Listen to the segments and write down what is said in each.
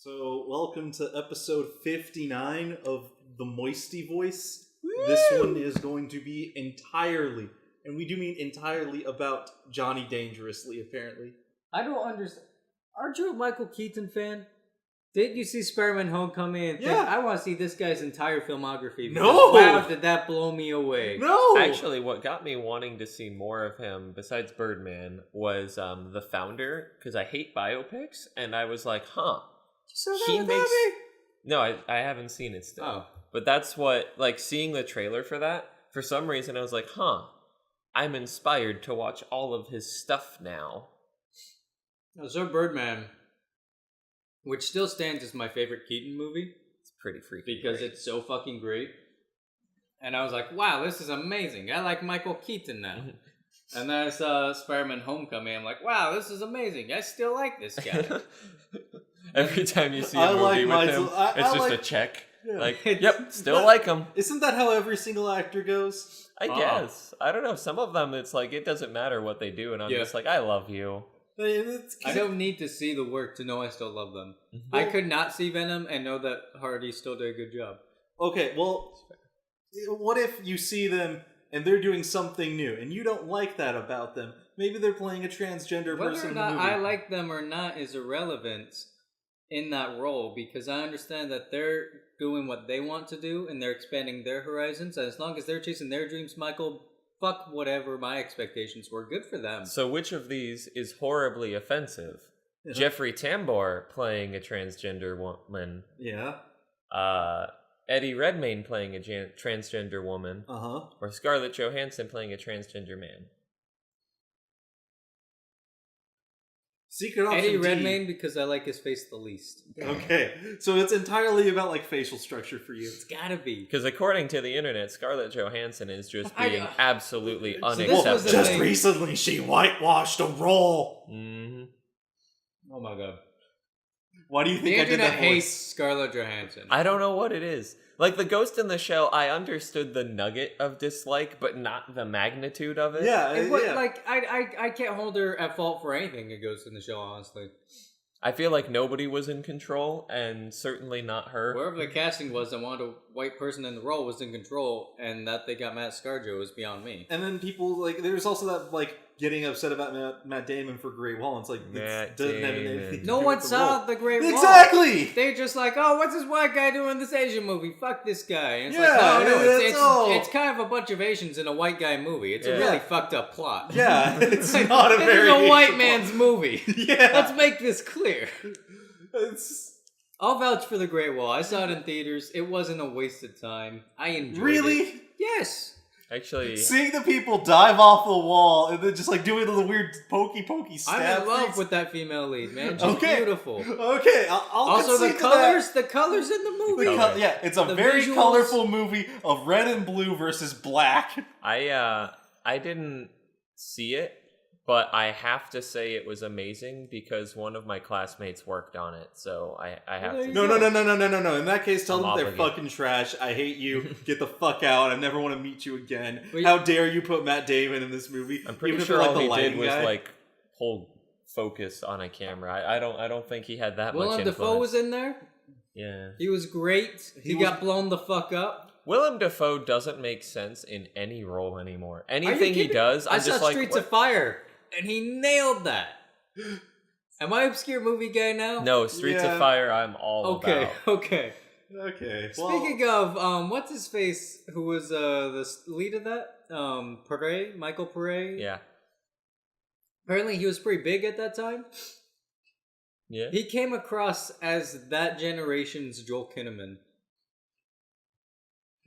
So, welcome to episode 59 of the MoistyVoice. This one is going to be entirely, and we do mean entirely, about Johnny Dangerously, apparently. I don't understand. Aren't you a Michael Keaton fan? Did you see Spider-Man Homecoming and think, I want to see this guy's entire filmography? No! Wow, did that blow me away. No! Actually, what got me wanting to see more of him, besides Birdman, was The Founder, because I hate biopics, and I was like, No, I haven't seen it still. Oh. But that's what, seeing the trailer for that, for some reason I was like, I'm inspired to watch all of his stuff now. So Birdman, which still stands as my favorite Keaton movie. It's pretty freaky. Because it's so fucking great. And I was like, wow, this is amazing. I like Michael Keaton now. And then I saw Spider-Man Homecoming. I'm like, wow, this is amazing. I still like this guy. Every time you see a movie with him, it's just a check. Yeah. Yep, still like him. Isn't that how every single actor goes? I guess. I don't know. Some of them, it's like, it doesn't matter what they do. And I'm just like, I love you. I don't need to see the work to know I still love them. I could not see Venom and know that Hardy still did a good job. Okay, well, what if you see them and they're doing something new and you don't like that about them? Maybe they're playing a transgender person in the movie. Whether or not I like them or not is irrelevant in that role, because I understand that they're doing what they want to do and they're expanding their horizons. And as long as they're chasing their dreams, Michael, fuck whatever my expectations were. Good for them. So which of these is horribly offensive? Yeah. Jeffrey Tambor playing a transgender woman. Yeah. Eddie Redmayne playing a transgender woman. Or Scarlett Johansson playing a transgender man. Secret option Eddie D. Redmayne, because I like his face the least. Okay, so it's entirely about facial structure for you. It's gotta be. Because according to the internet, Scarlett Johansson is just being absolutely unacceptable. Well, just recently she whitewashed a role. Oh my god. Why do you think I did that voice? Hates Scarlett Johansson. I don't know what it is. Like the Ghost in the Shell, I understood the nugget of dislike, but not the magnitude of it. Yeah, I can't hold her at fault for anything that Ghost in the Shell, honestly. I feel like nobody was in control, and certainly not her. Wherever the casting was that wanted a white person in the role was in control, and that they got Matt ScarJo is beyond me. And then people, there's also that, getting upset about Matt Damon for Great Wall. It's like, doesn't have anything to no do one with the saw role. the Great Wall. Exactly! They're just like, oh, what's this white guy doing in this Asian movie? Fuck this guy. And it's it's kind of a bunch of Asians in a white guy movie. It's a really fucked up plot. Yeah, it's not a very This is a white man's movie. Yeah. Let's make this clear. I'll vouch for The Great Wall. I saw it in theaters. It wasn't a waste of time. I enjoyed it. Yes. Actually, seeing the people dive off the wall and then just doing the weird pokey stab. I'm in love with that female lead, man. She's beautiful. Okay, I'll also the colors in the movie. It's a very colorful movie of red and blue versus black. I didn't see it, but I have to say it was amazing because one of my classmates worked on it, so I have to. No. In that case, tell them they're fucking trash. I hate you. Get the fuck out. I never want to meet you again. How dare you put Matt Damon in this movie? I'm pretty sure all he did was hold focus on a camera. I don't think he had that much influence. Willem Dafoe was in there. Yeah, he was great. He got blown the fuck up. Willem Dafoe doesn't make sense in any role anymore. Anything he does, I'm just like, Streets of Fire. And he nailed that. Am I obscure movie guy now? No, Streets of Fire I'm all about. Okay. Speaking of, what's his face, who was the lead of that? Michael Pare? Yeah. Apparently he was pretty big at that time. Yeah. He came across as that generation's Joel Kinnaman.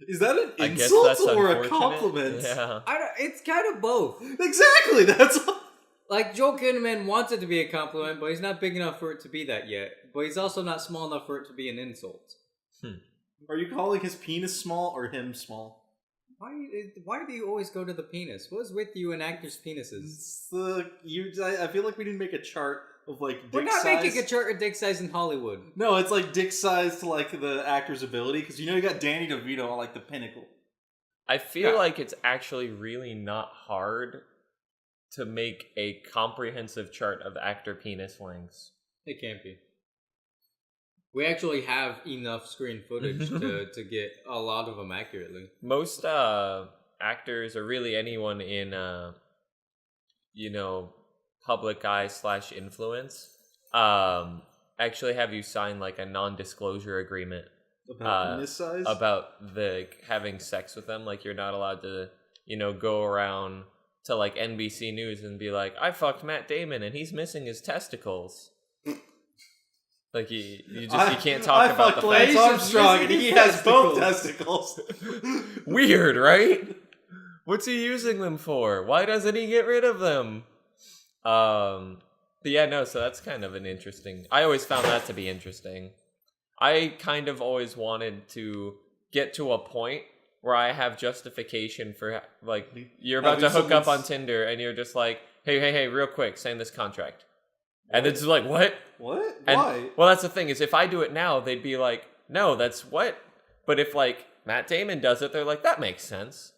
Is that an insult or a compliment? Yeah. It's kind of both. Exactly, that's Joel Kinnaman wants it to be a compliment, but he's not big enough for it to be that yet. But he's also not small enough for it to be an insult. Are you calling his penis small or him small? Why do you always go to the penis? What is with you and actors' penises? I feel like we didn't make a chart of dick size. We're not making a chart of dick size in Hollywood. No, it's dick size to the actor's ability, because you got Danny DeVito on the pinnacle. I feel like it's actually really not hard to make a comprehensive chart of actor penis lengths. It can't be. We actually have enough screen footage to get a lot of them accurately. Most actors, or really anyone in public eye / influence, actually have you sign like a non-disclosure agreement About penis size? about the having sex with them. Like, you're not allowed to, go around to like NBC News and be like, I fucked Matt Damon and he's missing his testicles. Like, you can't talk about the Lance fact. Armstrong and he has both testicles. Weird, right? What's he using them for? Why doesn't he get rid of them? But yeah, no, so that's kind of an interesting... I always found that to be interesting. I kind of always wanted to get to a point where I have justification for, like, you're about to hook up on Tinder and you're just like, hey, real quick, sign this contract. And it's like, what? What? And, why? well, that's the thing, is if I do it now, they'd be like, no, that's what? But if, like, Matt Damon does it, they're like, that makes sense.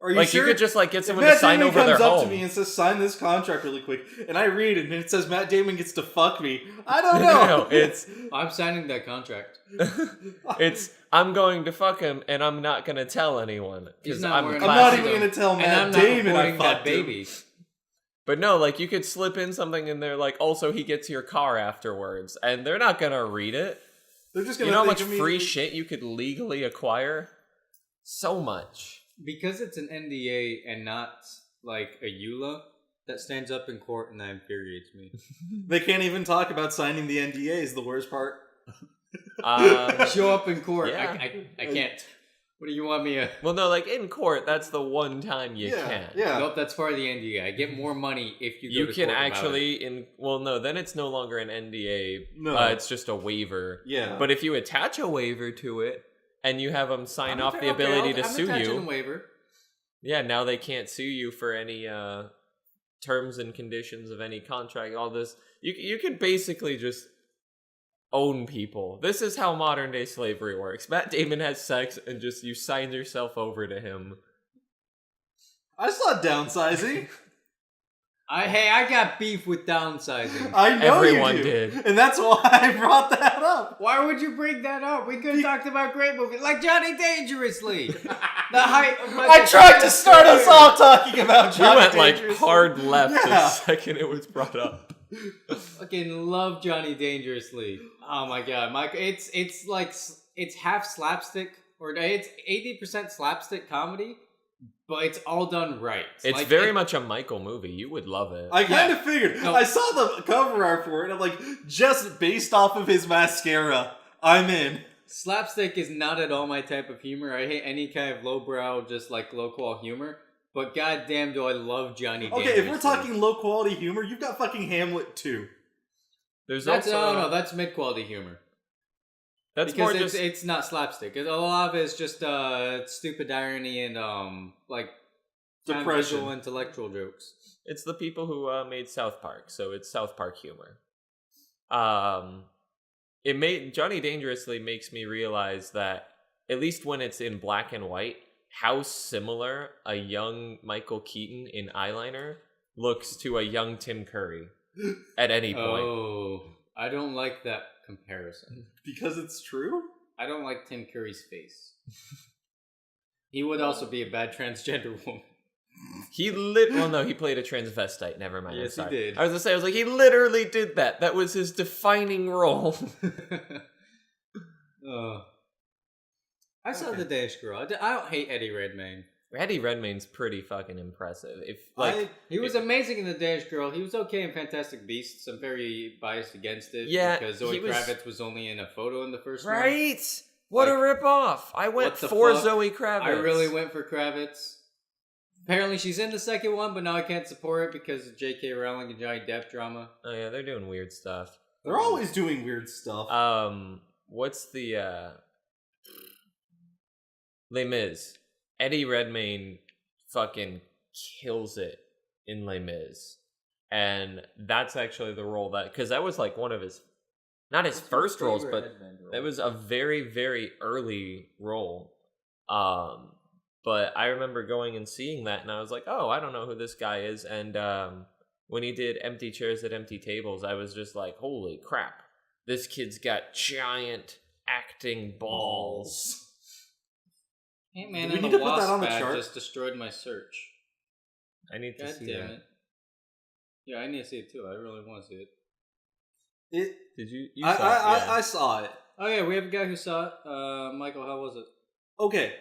Are you like, sure? you could just, like, get someone Matt to sign Damon over their comes up home. to me and says, sign this contract really quick. And I read it, and it says Matt Damon gets to fuck me. I don't know. No, it's... I'm signing that contract. It's, I'm going to fuck him, and I'm not going to tell anyone. He's I'm not I'm not even going to tell and Matt I'm not Damon I reporting fucked that him. baby. But no, like, you could slip in something in there, like, also he gets your car afterwards, and they're not gonna read it. They're just going You to know how think much of me. free shit you could legally acquire? So much. Because it's an NDA and not like a EULA that stands up in court, and that infuriates me. They can't even talk about signing the NDA is the worst part. Show up in court. Yeah. I can't. What do you want me to... Well, no, like, in court, that's the one time you can. Yeah. Nope, that's part of the NDA. I get more money if you go You to can court about actually, well, no, then it's no longer an NDA. No. It's just a waiver. Yeah. But if you attach a waiver to it, and you have them sign off the Okay, ability to I'm sue attaching you, a waiver. yeah, now they can't sue you for any terms and conditions of any contract. All this, you could basically just own people. This is how modern day slavery works. Matt Damon has sex, and just you sign yourself over to him. I saw downsizing. I got beef with downsizing. I know Everyone you do. did. And that's why I brought that up. Why would you bring that up? We could have talked about great movies like Johnny Dangerously. The height of my... I tried to start us off talking about Johnny We went like Dangerously. hard left Yeah. the second it was brought up. Fucking love Johnny Dangerously. Oh my god, Mike! It's like it's half slapstick, or it's 80% slapstick comedy, but it's all done right. It's like, very much a Michael movie. You would love it. I kind of figured. No. I saw the cover art for it, and I'm like, just based off of his mascara, I'm in. slapstick is not at all my type of humor. I hate any kind of lowbrow, just like low quality humor. But goddamn, do I love Johnny Dangerously. Okay, if we're talking low quality humor, you've got fucking Hamlet too. There's That's also no, that's mid quality humor. that's Because more just it's not slapstick. A lot of it is just stupid irony and like time Depression. visual intellectual jokes. it's the people who made South Park, so it's South Park humor. It made Johnny Dangerously makes me realize that at least when it's in black and white, how similar a young Michael Keaton in eyeliner looks to a young Tim Curry at any point. Oh, I don't like that comparison. Because it's true? I don't like Tim Curry's face. He would also be a bad transgender woman. Well, no, he played a transvestite. Never mind. I'm Yes, he sorry. did. I was gonna say, I was like, he literally did that. That was his defining role. I saw The Danish Girl. I don't hate Eddie Redmayne. Eddie Redmayne's pretty fucking impressive. If He was amazing in The Danish Girl. He was okay in Fantastic Beasts. I'm very biased against it. Yeah, because Zoe he was- Kravitz was only in a photo in the first one. right, what a Like, ripoff! I went what the for fuck? Zoe Kravitz. I really went for Kravitz. Apparently she's in the second one, but now I can't support it because of J.K. Rowling and Johnny Depp drama. Oh yeah, they're doing weird stuff. They're always doing weird stuff. What's the Les Mis? Eddie Redmayne fucking kills it in Les Mis, and that's actually the role because that was like one of his, not his first roles, but that was a very very early role. But I remember going and seeing that, and I was like, oh, I don't know who this guy is. And when he did Empty Chairs at Empty Tables, I was just like, holy crap. this kid's got giant acting balls. Ant-Man We and need the to put that on Wasp the ad chart. just destroyed my search. I need to God see damn that. it. Yeah, I need to see it too. I really want to see it. Did you? I saw it. Oh yeah, we have a guy who saw it. Michael, how was it? Okay.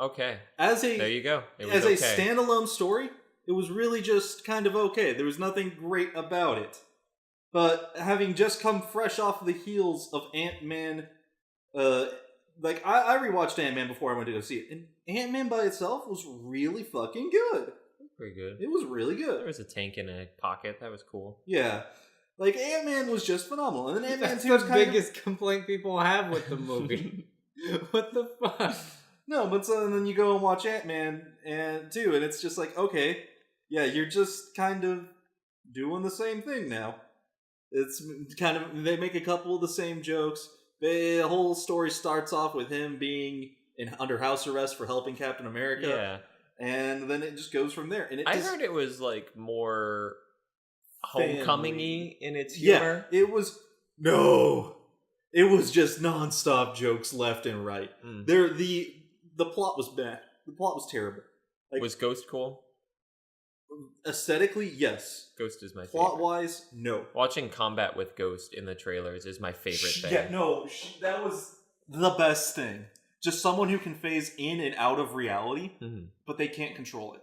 Okay. There you go. It was as a okay. standalone story, it was really just kind of okay. There was nothing great about it. But having just come fresh off the heels of Ant-Man, I rewatched Ant-Man before I went to go see it, and Ant-Man by itself was really fucking good. Pretty good. It was really good. There was a tank in a pocket. That was cool. Yeah. Like, Ant-Man was just phenomenal. And then Ant-Man That's 2 the was kind biggest complaint people have with the movie. What the fuck? No, but so and then you go and watch Ant-Man and 2, and it's just like, okay, yeah, you're just kind of doing the same thing now. It's kind of, they make a couple of the same jokes. The whole story starts off with him being under house arrest for helping Captain America. Yeah. And then it just goes from there. And I heard it was like more homecoming-y in its humor. Yeah, it was... No! It was just non-stop jokes left and right. The plot was bad. The plot was terrible. Like, was Ghost cool? Aesthetically, yes. Ghost is my favorite. Plot-wise, no. Watching combat with Ghost in the trailers is my favorite thing. Yeah, no, that was the best thing. Just someone who can phase in and out of reality, but they can't control it.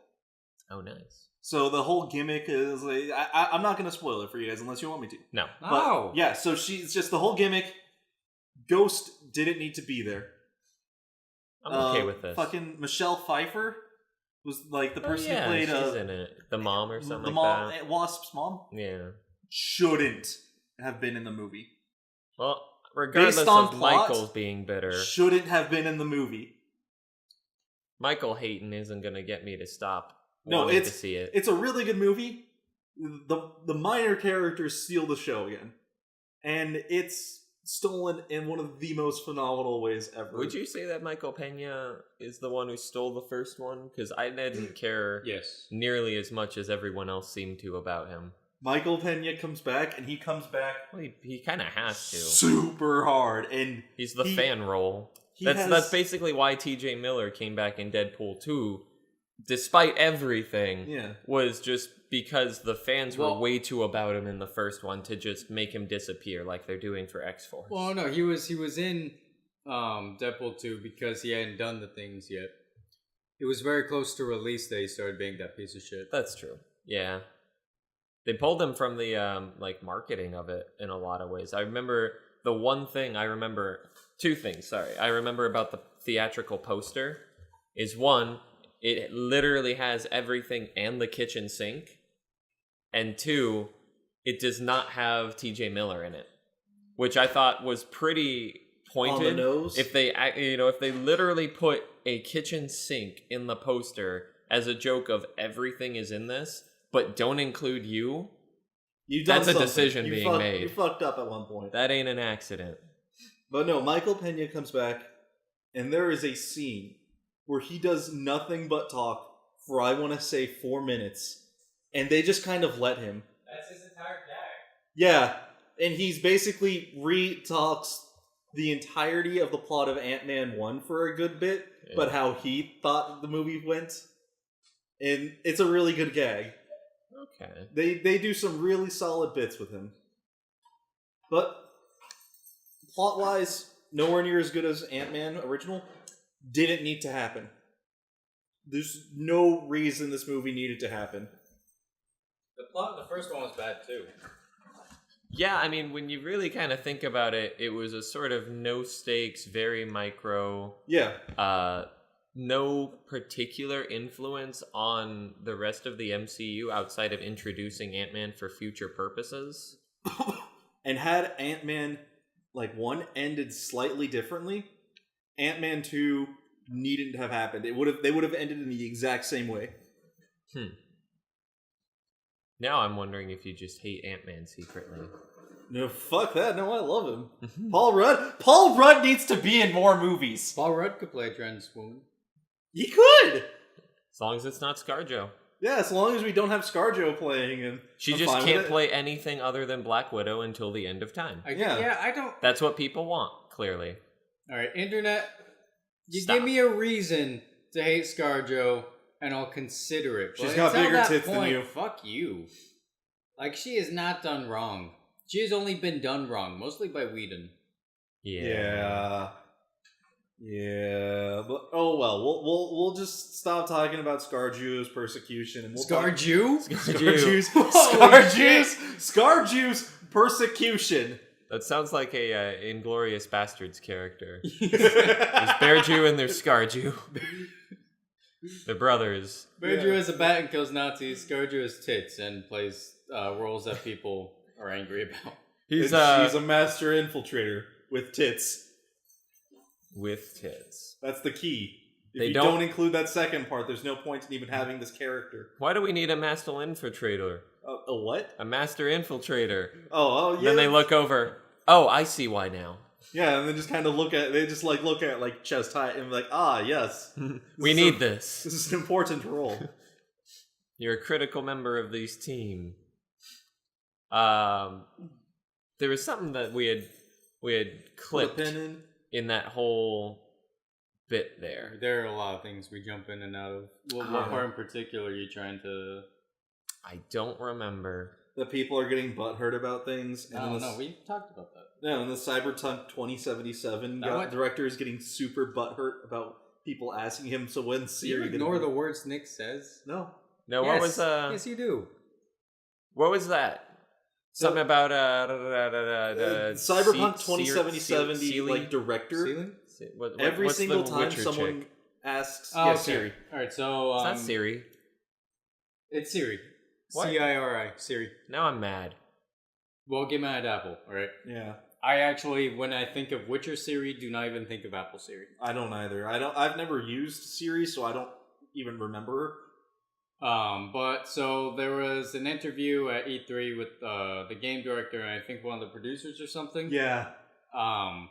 Oh, nice. So the whole gimmick is like, I'm not going to spoil it for you guys unless you want me to. No. But, yeah, so it's just the whole gimmick. Ghost didn't need to be there. I'm okay with this. Fucking Michelle Pfeiffer was like the person who played she's in it. The mom or something that. Wasp's mom? Yeah. Shouldn't have been in the movie. Well, regardless Based on of plot, Michael's being bitter, shouldn't have been in the movie. Michael hating isn't going to get me to stop No, wanting to see it. It's a really good movie. The minor characters steal the show again. And it's stolen in one of the most phenomenal ways ever. Would you say that Michael Pena is the one who stole the first one? Because I didn't care nearly as much as everyone else seemed to about him. Michael Pena comes back, and he comes back... Well, he kind of has to. Super hard, and... He's the fan role. That's basically why T.J. Miller came back in Deadpool 2, despite everything, was just because the fans were way too about him in the first one to just make him disappear like they're doing for X-Force. Well, no, he was in Deadpool 2 because he hadn't done the things yet. It was very close to release that he started being that piece of shit. That's true. Yeah. They pulled him from the marketing of it in a lot of ways. I remember two things, sorry. I remember about the theatrical poster is one, it literally has everything and the kitchen sink. And two, it does not have TJ Miller in it, which I thought was pretty pointed. On the nose? If they literally put a kitchen sink in the poster as a joke of everything is in this, but don't include you, that's a decision being made. You fucked up at one point. That ain't an accident. But no, Michael Pena comes back, and there is a scene where he does nothing but talk for, I want to say, 4 minutes. And they just kind of let him. That's his entire gag. Yeah, and he's basically re-talks the entirety of the plot of Ant-Man 1 for a good bit, but how he thought the movie went. And it's a really good gag. Okay. They do some really solid bits with him. But, plot-wise, nowhere near as good as Ant-Man original. Didn't need to happen. There's no reason this movie needed to happen. The plot in the first one was bad too. Yeah, I mean, when you really kind of think about it, it was a sort of no-stakes, very micro... Yeah. No particular influence on the rest of the MCU outside of introducing Ant-Man for future purposes. And had Ant-Man, 1 ended slightly differently, Ant-Man 2 needn't have happened. They would have ended in the exact same way. Now I'm wondering if you just hate Ant-Man secretly. No, fuck that. No, I love him. Paul Rudd needs to be in more movies. Paul Rudd could play a trans woman. He could! As long as it's not ScarJo. Yeah, as long as we don't have ScarJo playing, and She I'm just fine can't with it. play anything other than Black Widow until the end of time. Yeah. I don't. That's what people want, clearly. All right, internet. You Stop. give me a reason to hate ScarJo, and I'll consider it. She's But got until bigger that tits than point, you. Fuck you. Like, she has not done wrong. She has only been done wrong, mostly by Whedon. Yeah. But oh well, we'll just stop talking about ScarJo's persecution and we'll ScarJo? ScarJo's persecution. That sounds like a Inglorious Bastards character. There's Bear Jew and there's Scar Jew. They're brothers. Bear Jew is a bat and kills Nazis. ScarJo is tits and plays roles that people are angry about. He's a master infiltrator with tits. With tits. That's the key. If They you don't- don't include that second part, there's no point in even having this character. Why do we need a master infiltrator? A what? A master infiltrator. Oh, yeah. Then they look over. Oh, I see why now. Yeah, and then just kind of look at chest height and be like, ah, yes. We need this. This is an important role. You're a critical member of this team. There was something that we had clipped Put a pin in that whole bit there. There are a lot of things we jump in and out of. What part in particular are you trying to... I don't remember. that people are getting butthurt about things. And No, then no, we talked about that. No, and the Cyberpunk 2077 director is getting super butthurt about people asking him, so when Do you Siri... ignore the words Nick says? No. No, Yes. what was Yes, you do. What was that? Something about Cyberpunk 2077 Sealy? director... Ceiling? Every what's the single time Witcher someone chick? asks... Oh, yeah, okay. Siri. Alright, so... It's not Siri. It's Siri. What? C-I-R-I. Siri. Now I'm mad. Well, get mad at Apple, alright? Yeah. I actually, when I think of Witcher Siri, do not even think of Apple Siri. I don't either. I've never used Siri, so I don't even remember her. But so there was an interview at E3 with the game director and I think one of the producers or something. Yeah. I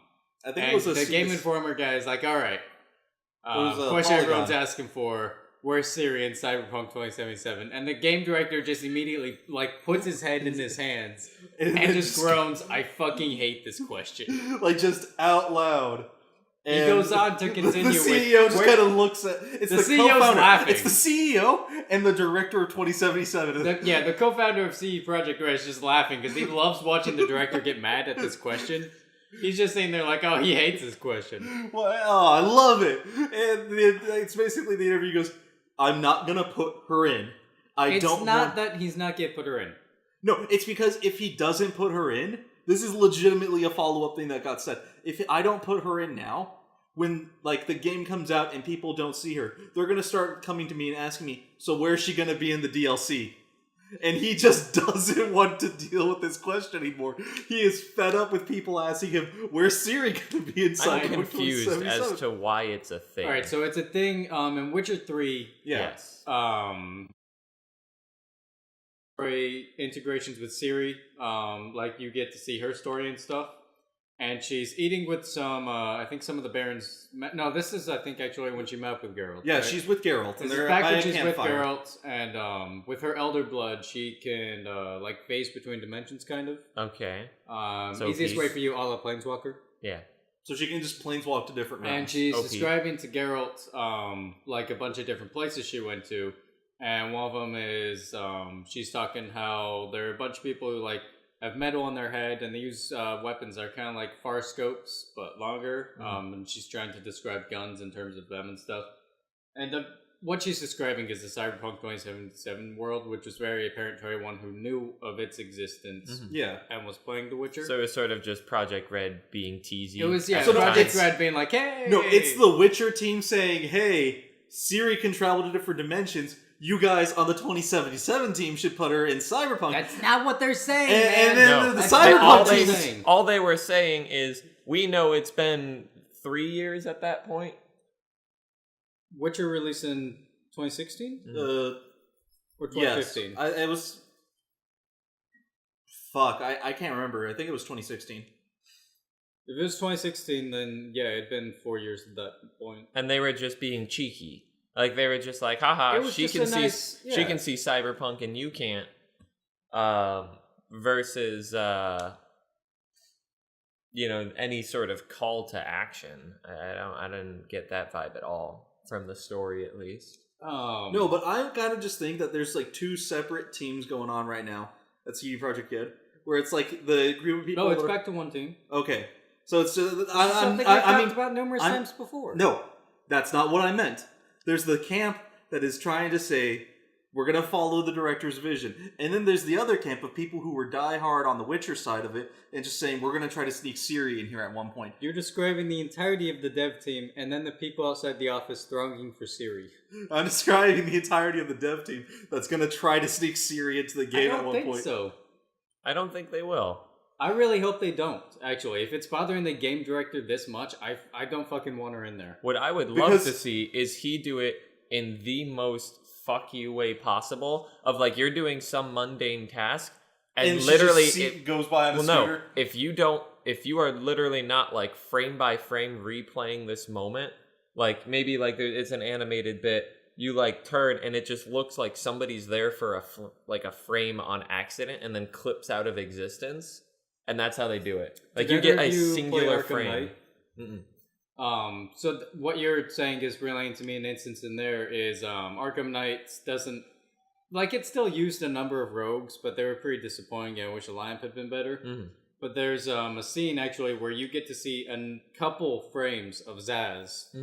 I think and it was the Game Informer guy is like, all right, was a question Polygon. everyone's asking for, where's Siri in Cyberpunk 2077? And the game director just immediately like puts his head in his hands and just groans, I fucking hate this question. like just out loud. He goes on to continue the with... CEO just kind of looks at... It's The the CEO's co-founder. laughing. It's the CEO and the director of 2077. The co-founder of CE Projekt Red is just laughing because he loves watching the director get mad at this question. He's just sitting there like, oh, he hates this question. Well, oh, I love it. And it's basically the interview goes, I'm not going to put her in. It's not that he's not going to put her in. No, it's because if he doesn't put her in, this is legitimately a follow-up thing that got said. If I don't put her in now, when like the game comes out and people don't see her, they're going to start coming to me and asking me, so where's she going to be in the DLC? And he just doesn't want to deal with this question anymore. He is fed up with people asking him, where's Siri going to be inside? I'm confused as to why it's a thing. Alright, so it's a thing in Witcher 3. Yes. Integrations with Siri, like you get to see her story and stuff. And she's eating with some, I think some of the Barons... No, this is, I think, actually when she met up with Geralt. Yeah, right? she's with Geralt. This And is they're back by when a she's with campfire. Geralt, and with her Elder Blood, she can, like, phase between dimensions, kind of. Okay. So Easiest he's- way for you, a la Planeswalker. Yeah. So she can just planeswalk to different realms. And she's OP. describing to Geralt, like, a bunch of different places she went to. And one of them is, she's talking how there are a bunch of people who, like, have metal on their head, and they use weapons that are kind of like far scopes, but longer. And she's trying to describe guns in terms of them and stuff. And what she's describing is the Cyberpunk 2077 world, which was very apparent to everyone who knew of its existence Yeah. and was playing The Witcher. So it was sort of just Project Red being teasy. it was, yeah, So no, Project it's- Red being like, hey! No, it's the Witcher team saying, hey, Siri can travel to different dimensions. You guys on the 2077 team should put her in Cyberpunk. That's not what they're saying, And man. then No. the That's Cyberpunk all team they is... saying. All they were saying is, we know it's been 3 years at that point. Witcher released in 2016? Or Or 2015? Yes. It was... Fuck, I can't remember. I think it was 2016. If it was 2016, then yeah, it'd been 4 years at that point. And they were just being cheeky. Like they were just like, haha, She can see Cyberpunk and you can't. Versus any sort of call to action. I didn't get that vibe at all from the story, at least. No, but I kind of just think that there's like two separate teams going on right now at CD Projekt Red, where it's like the group of people. No, it's back to one team. Okay, so it's something we talked about numerous times before. No, that's not what I meant. There's the camp that is trying to say we're gonna follow the director's vision, and then there's the other camp of people who were diehard on the Witcher side of it and just saying we're gonna try to sneak Ciri in here at one point. You're describing the entirety of the dev team, and then the people outside the office thronging for Ciri. I'm describing the entirety of the dev team that's gonna try to sneak Ciri into the game at one point. I don't think so. I don't think they will. I really hope they don't, actually. If it's bothering the game director this much, I don't fucking want her in there. What I would love to see is he do it in the most fuck you way possible, of like you're doing some mundane task and literally it goes by on a scooter. No, if you are literally not like frame by frame replaying this moment, like maybe like it's an animated bit, you like turn and it just looks like somebody's there for a frame on accident and then clips out of existence, and that's how they do it. Like you get a singular frame. So what you're saying is relaying to me an instance in there is Arkham Knights doesn't, like, it's still used a number of rogues, but they were pretty disappointing. I wish a lamp had been better. Mm-hmm. But there's a scene actually where you get to see a couple frames of Zaz,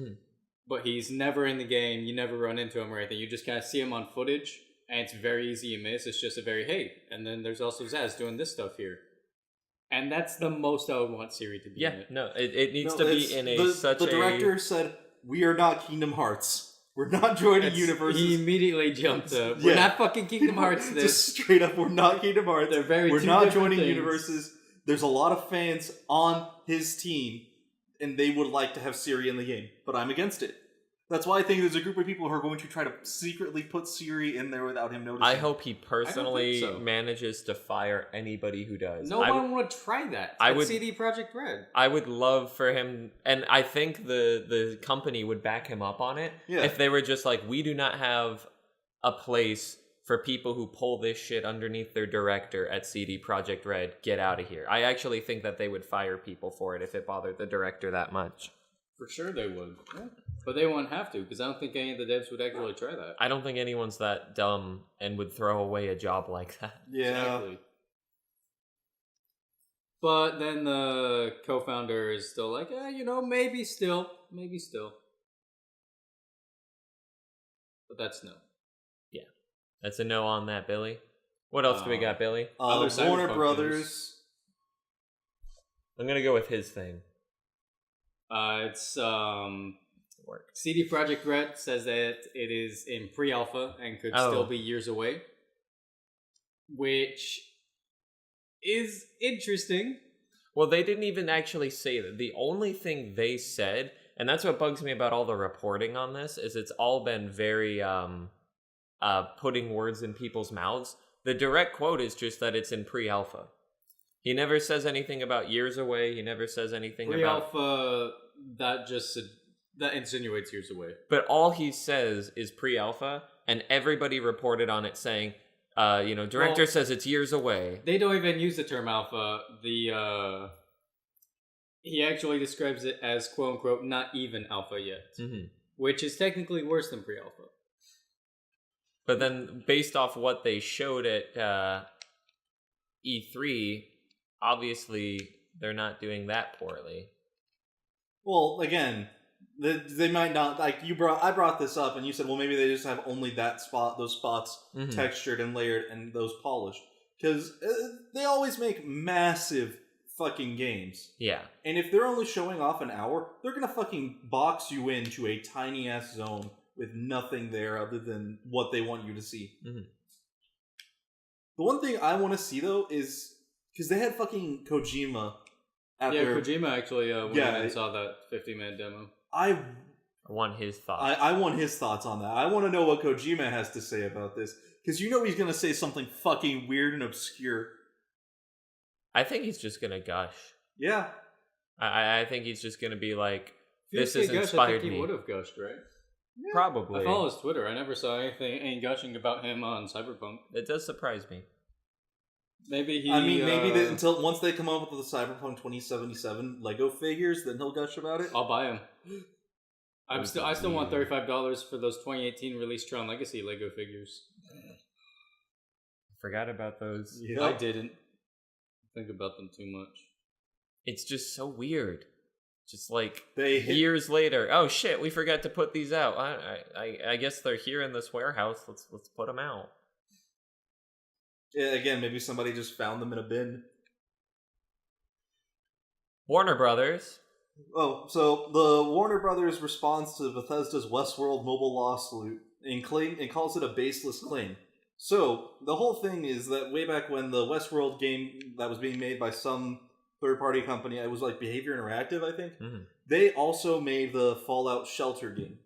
but he's never in the game. You never run into him or anything. You just kind of see him on footage, and it's very easy to miss. It's just a very, hey, and then there's also Zaz doing this stuff here. And that's the most I would want Ciri to be in it. No, it needs to be in The director said, we are not Kingdom Hearts. We're not joining universes. He immediately jumped up. We're not fucking Kingdom Hearts this. Just straight up, we're not Kingdom Hearts. We're not joining universes. There's a lot of fans on his team, and they would like to have Ciri in the game. But I'm against it. That's why I think there's a group of people who are going to try to secretly put Ciri in there without him noticing. I hope he personally manages to fire anybody who does. No one would try that. I would CD Projekt Red. I would love for him, and I think the company would back him up on it if they were just like, we do not have a place for people who pull this shit underneath their director at CD Projekt Red. Get out of here. I actually think that they would fire people for it if it bothered the director that much. For sure they would. Yeah. But they won't have to, because I don't think any of the devs would actually try that. I don't think anyone's that dumb and would throw away a job like that. Yeah. Exactly. But then the co-founder is still like, maybe still. But that's no. Yeah. That's a no on that, Billy. What else do we got, Billy? Warner Brothers. I'm going to go with his thing. It's CD Projekt Red says that it is in pre-alpha and could still be years away, which is interesting. Well, they didn't even actually say that. The only thing they said, and that's what bugs me about all the reporting on this, is it's all been very putting words in people's mouths. The direct quote is just that it's in pre-alpha. He never says anything about years away. He never says anything about... Pre-alpha, that insinuates years away. But all he says is pre-alpha, and everybody reported on it saying, director says it's years away. They don't even use the term alpha. He actually describes it as, quote-unquote, not even alpha yet. Mm-hmm. Which is technically worse than pre-alpha. But then, based off what they showed at E3... obviously, they're not doing that poorly. Well, again, they might not, like I brought this up, and you said, well, maybe they just have only those spots textured and layered and those polished. Because they always make massive fucking games. Yeah. And if they're only showing off an hour, they're gonna fucking box you into a tiny-ass zone with nothing there other than what they want you to see. Mm-hmm. The one thing I want to see, though, is... because they had fucking Kojima at their... Kojima actually went in and saw that 50-minute demo. I want his thoughts. I want his thoughts on that. I want to know what Kojima has to say about this. Because he's going to say something fucking weird and obscure. I think he's just going to gush. Yeah. I think he's just going to be like, this has inspired me. I think he would have gushed, right? Probably. I follow his Twitter. I never saw any gushing about him on Cyberpunk. It does surprise me. Maybe he. I mean, until once they come up with the Cyberpunk 2077 Lego figures, then he'll gush about it. I'll buy them. I still want $35 for those 2018 release Tron Legacy Lego figures. Forgot about those. Yep. I didn't think about them too much. It's just so weird. Just like They years later, oh shit, we forgot to put these out. I guess they're here in this warehouse. Let's put them out. Yeah, again, maybe somebody just found them in a bin. Warner Brothers. Oh, so the Warner Brothers responds to Bethesda's Westworld mobile lawsuit and calls it a baseless claim. So the whole thing is that way back when the Westworld game that was being made by some third-party company, it was like Behavior Interactive, I think. Mm-hmm. They also made the Fallout Shelter game.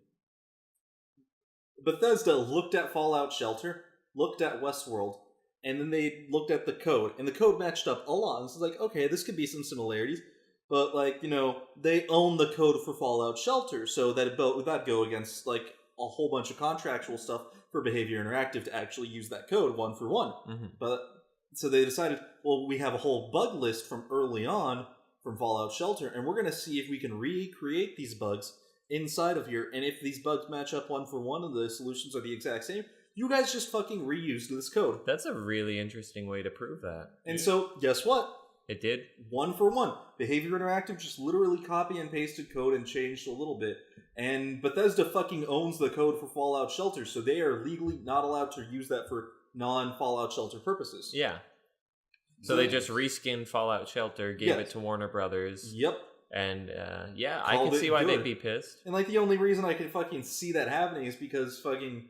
Bethesda looked at Fallout Shelter, looked at Westworld, and then they looked at the code, and the code matched up a lot. And it's like, okay, this could be some similarities, but like, you know, they own the code for Fallout Shelter, so that would go against like a whole bunch of contractual stuff for Behavior Interactive to actually use that code one for one. Mm-hmm. But so they decided, well, we have a whole bug list from early on from Fallout Shelter, and we're going to see if we can recreate these bugs inside of here. And if these bugs match up one for one and the solutions are the exact same, you guys just fucking reused this code. That's a really interesting way to prove that. And so, guess what? It did? One for one. Behavior Interactive just literally copy and pasted code and changed a little bit. And Bethesda fucking owns the code for Fallout Shelter, so they are legally not allowed to use that for non-Fallout Shelter purposes. Yeah. So they just reskinned Fallout Shelter, gave it to Warner Brothers. Yep. And, I can see why they'd be pissed. And, like, the only reason I can fucking see that happening is because fucking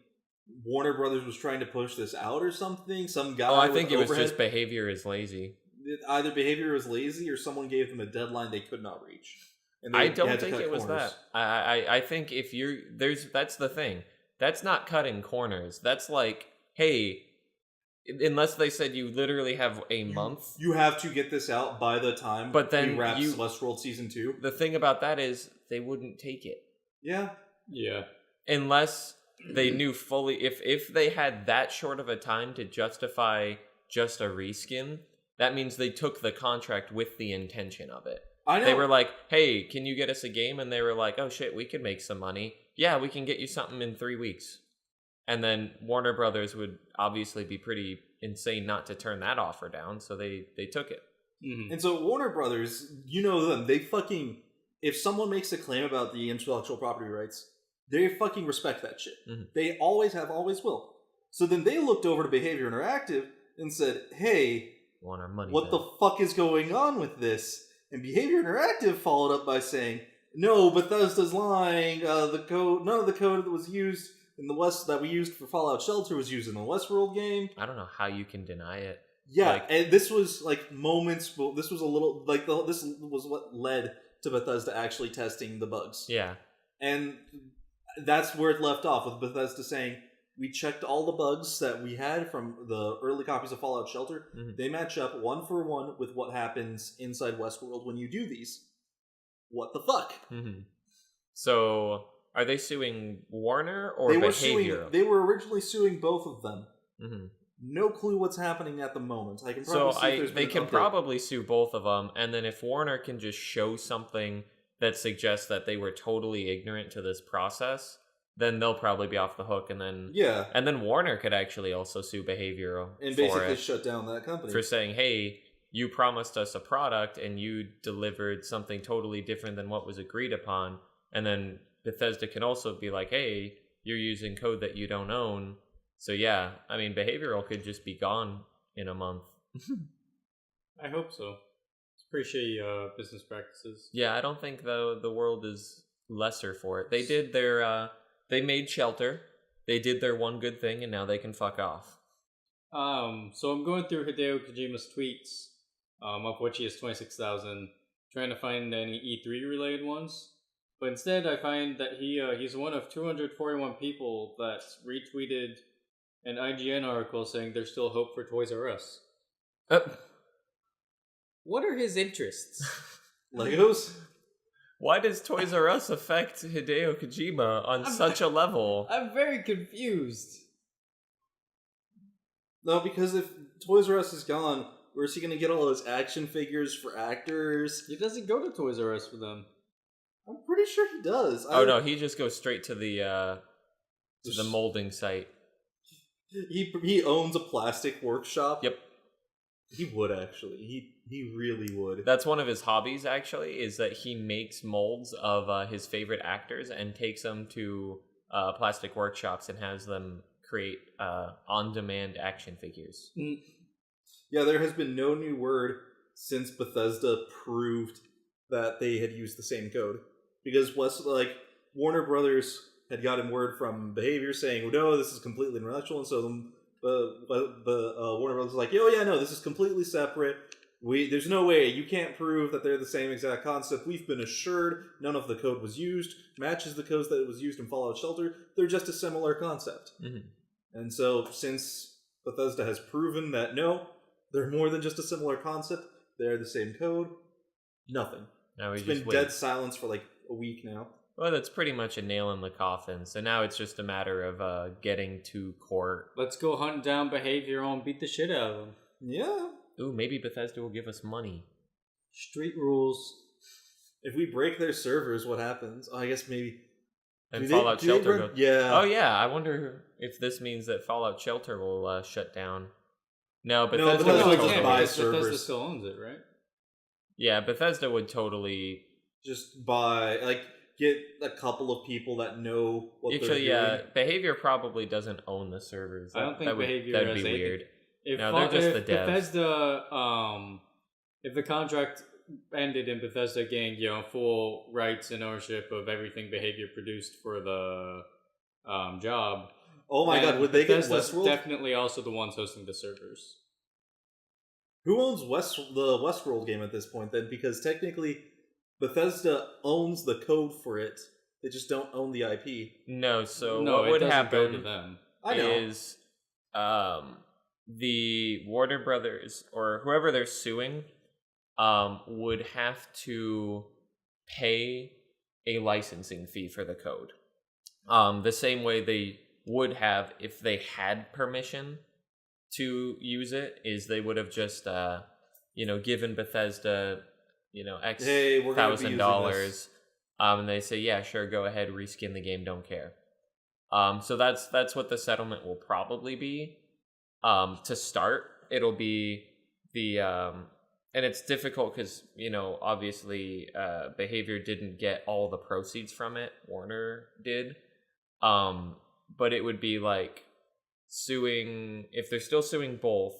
Warner Brothers was trying to push this out or something. Some guy I think it was just Behavior is lazy. Either Behavior was lazy or someone gave them a deadline they could not reach. And I don't think it was that. I think if that's the thing. That's not cutting corners. That's like, hey, unless they said you literally have a month. You have to get this out by the time but then we wrap Westworld Season 2. The thing about that is they wouldn't take it. Yeah. Yeah. Unless they knew fully, if they had that short of a time to justify just a reskin, that means they took the contract with the intention of it. I know. They were like, hey, can you get us a game? And they were like, oh shit, we could make some money. Yeah, we can get you something in 3 weeks. And then Warner Brothers would obviously be pretty insane not to turn that offer down, so they took it. Mm-hmm. And so Warner Brothers, you know them, they fucking, if someone makes a claim about the intellectual property rights, they fucking respect that shit. Mm-hmm. They always have, always will. So then they looked over to Behavior Interactive and said, hey, want our money what back. The fuck is going on with this? And Behavior Interactive followed up by saying, no, Bethesda's lying. None of the code that was used in the West that we used for Fallout Shelter was used in the Westworld game. I don't know how you can deny it. Yeah, and this was like moments. This was a little like this was what led to Bethesda actually testing the bugs. Yeah, and that's where it left off with Bethesda saying, we checked all the bugs that we had from the early copies of Fallout Shelter. Mm-hmm. They match up one for one with what happens inside Westworld when you do these. What the fuck? Mm-hmm. So, are they suing Warner or Behavior? They were originally suing both of them. Mm-hmm. No clue what's happening at the moment. I can probably they can probably sue both of them, and then if Warner can just show something that suggests that they were totally ignorant to this process, then they'll probably be off the hook, and then Warner could actually also sue Behavior and basically shut down that company for saying, hey, you promised us a product and you delivered something totally different than what was agreed upon. And then Bethesda can also be like, hey, you're using code that you don't own. So yeah, I mean, Behavioral could just be gone in a month. I hope so. It's pretty shitty business practices. Yeah, I don't think the world is lesser for it. They did their they made Shelter. They did their one good thing, and now they can fuck off. So I'm going through Hideo Kojima's tweets, of which he has 26,000, trying to find any E3 related ones. But instead, I find that he's one of 241 people that retweeted an IGN article saying there's still hope for Toys R Us. What are his interests? Legos? Why does Toys R Us affect Hideo Kojima on such a level? I'm very confused. No, because if Toys R Us is gone, where's he going to get all his action figures for actors? He doesn't go to Toys R Us for them. I'm pretty sure he does. Oh no, he just goes straight to the molding site. He owns a plastic workshop. Yep. He would actually. He really would. That's one of his hobbies, actually, is that he makes molds of his favorite actors and takes them to plastic workshops and has them create on-demand action figures. Yeah, there has been no new word since Bethesda proved that they had used the same code. Because Warner Brothers had gotten word from Behavior saying, no, this is completely intellectual, and so Warner Brothers was like, oh yeah, no, this is completely separate. There's no way, you can't prove that they're the same exact concept. We've been assured none of the code was used, matches the codes that was used in Fallout Shelter, they're just a similar concept. Mm-hmm. And so, since Bethesda has proven that no, they're more than just a similar concept, they're the same code, nothing. It's been dead silence for like a week now. Well, that's pretty much a nail in the coffin. So now it's just a matter of getting to court. Let's go hunt down Behavior and beat the shit out of them. Yeah. Ooh, maybe Bethesda will give us money. Street rules. If we break their servers, what happens? Oh, I guess maybe... And Fallout Shelter goes... Yeah. Oh yeah, I wonder if this means that Fallout Shelter will shut down. No, Bethesda would totally buy servers. Bethesda servers. still owns it, right? Yeah, Bethesda would totally... Just buy... get a couple of people that know what they're doing. Yeah, Behavior probably doesn't own the servers. I don't think Behavior that'd has be anything. weird. If they're just the devs. Bethesda, if the contract ended and Bethesda gained, full rights and ownership of everything Behavior produced for the job. Oh my god, would they get Bethesda's Westworld? definitely also the ones hosting the servers. Who owns the Westworld game at this point then? Because technically, Bethesda owns the code for it. They just don't own the IP. No, so No, what it would doesn't happen go to them. I know. is the Warner Brothers or whoever they're suing would have to pay a licensing fee for the code. The same way they would have if they had permission to use it, is they would have just given Bethesda X Hey, we're gonna be using $1,000 this. and they say, yeah, sure, go ahead, reskin the game, don't care. So that's what the settlement will probably be. To start, it'll be the and it's difficult because obviously Behavior didn't get all the proceeds from it. Warner did, but it would be like suing, if they're still suing both,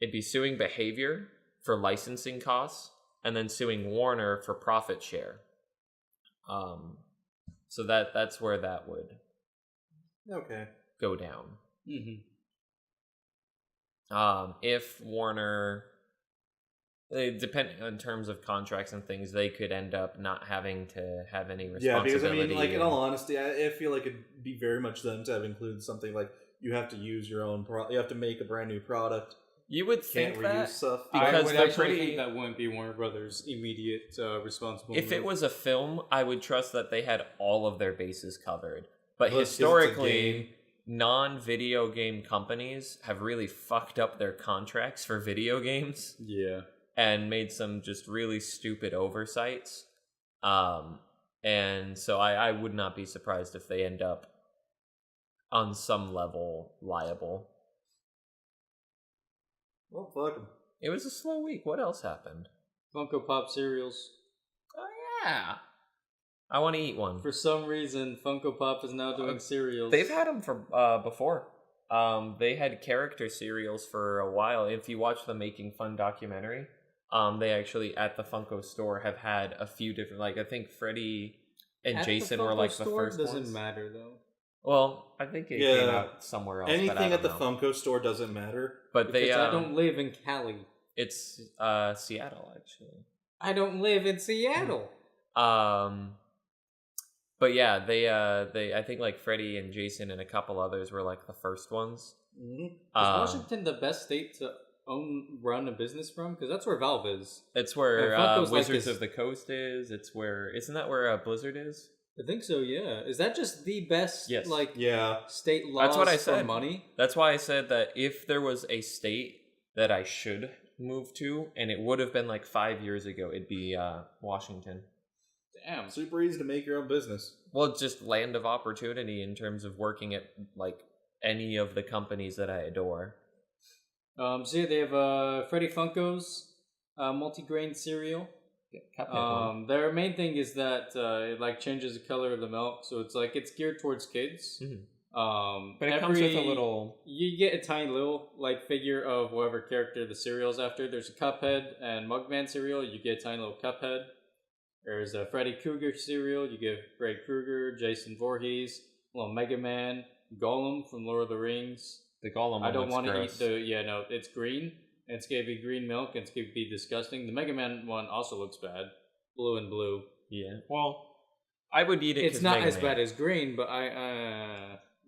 it'd be suing Behavior for licensing costs and then suing Warner for profit share. So that's where that would go down. Mm-hmm. If Warner, depending on terms of contracts and things, they could end up not having to have any responsibility. Yeah, because in all honesty, I feel like it'd be very much them to have included something like you have to use your own you have to make a brand new product. You would Can't think reuse that stuff. because I would they're actually pretty. think that wouldn't be Warner Brothers' immediate responsibility. If it was a film, I would trust that they had all of their bases covered. But Well, 'cause it's a historically, game. non-video game companies have really fucked up their contracts for video games. Yeah. And made some just really stupid oversights. And so I would not be surprised if they end up on some level liable. Well, fuck 'em. It was a slow week. What else happened? Funko Pop cereals. Oh yeah, I want to eat one. For some reason, Funko Pop is now doing cereals. They've had them for before. They had character cereals for a while. If you watch the Making Fun documentary, they actually at the Funko store have had a few different. Like I think Freddy and At Jason the were Funko like the store first doesn't ones. matter though. Well, I think it came out somewhere else. Anything but I at the don't know. Funko store doesn't matter. But they Because I don't live in Cali. It's Seattle actually. I don't live in Seattle. But yeah, they I think like Freddy and Jason and a couple others were like the first ones. Mm-hmm. Is Washington the best state to run a business from? Because that's where Valve is. It's where Funko's like Wizards this- of the Coast is. It's where isn't that where Blizzard is? I think so. Yeah. Is that just the best? Yes. Like Yeah. state laws That's what I for said. money. That's why I said that if there was a state that I should move to, and it would have been like 5 years ago, it'd be Washington. Damn. Super easy to make your own business. Well, it's just land of opportunity in terms of working at like any of the companies that I adore. So yeah, they have Freddy Funko's multi-grain cereal. Their main thing is that it like changes the color of the milk, so it's geared towards kids. Mm-hmm. But it comes with a little. You get a tiny little like figure of whatever character the cereal's after. There's a Cuphead and Mugman cereal. You get a tiny little Cuphead. There's a Freddy Krueger cereal. You get Freddy Krueger, Jason Voorhees, little Mega Man, Gollum from Lord of the Rings. The Gollum. I don't want to eat the. Yeah, no, it's green. And it's gonna be green milk. And it's gonna be disgusting. The Mega Man one also looks bad, blue and blue. Yeah. Well, I would eat it. It's not as bad as green, but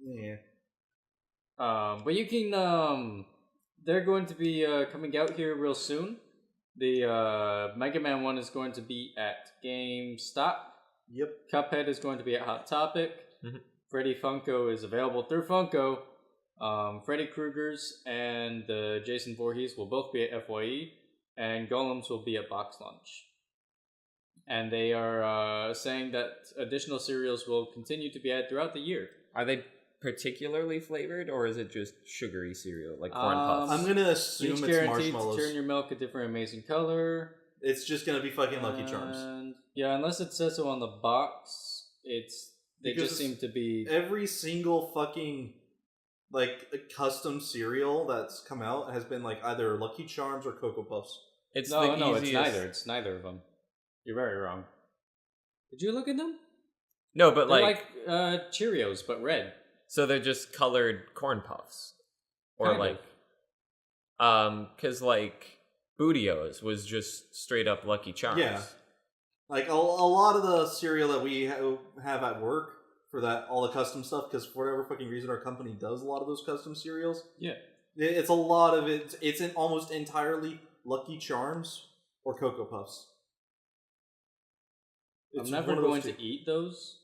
Yeah. But you can. They're going to be coming out here real soon. The Mega Man one is going to be at GameStop. Yep. Cuphead is going to be at Hot Topic. Mm-hmm. Freddy Funko is available through Funko. Freddy Krueger's and Jason Voorhees will both be at FYE, and Golems will be at Box Lunch. And they are saying that additional cereals will continue to be added throughout the year. Are they particularly flavored, or is it just sugary cereal like Corn Puffs? I'm gonna assume Each it's guaranteed marshmallows. to turn your milk a different amazing color. It's just gonna be fucking Lucky Charms. And, yeah, unless it says so on the box, they Because just seem to be. Every single fucking like a custom cereal that's come out has been like either Lucky Charms or Cocoa Puffs. It's No, the it's easiest. neither. It's neither of them. You're very wrong. Did you look at them? No, but They're like Cheerios, but red. so they're just colored Corn Puffs, or Kind like, because like Bootios was just straight up Lucky Charms. Yeah. Like a lot of the cereal that we have at work for that, all the custom stuff, because for whatever fucking reason our company does a lot of those custom cereals. Yeah. It's a lot of it. It's in almost entirely Lucky Charms or Cocoa Puffs. I'm It's never one of those going two. to eat those.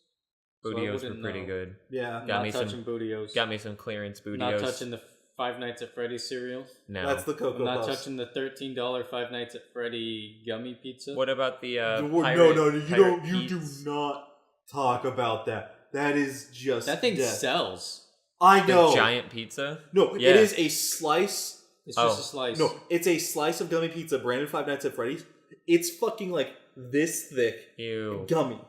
so I Bootios were wouldn't pretty know. good. Yeah. Got Not me some- touching Bootios. Got me some clearance Bootios. Not touching the Five Nights at Freddy's cereal. No. That's the Cocoa I'm not Puffs. touching the $13 Five Nights at Freddy gummy pizza. What about the No, pirate, pirate you do Pete's? not talk about that. That is just That thing death. sells. I The know. giant pizza? No, Yeah. it is a slice. It's just Oh. a slice. No, it's a slice of gummy pizza branded Five Nights at Freddy's. It's fucking like this thick Ew. gummy.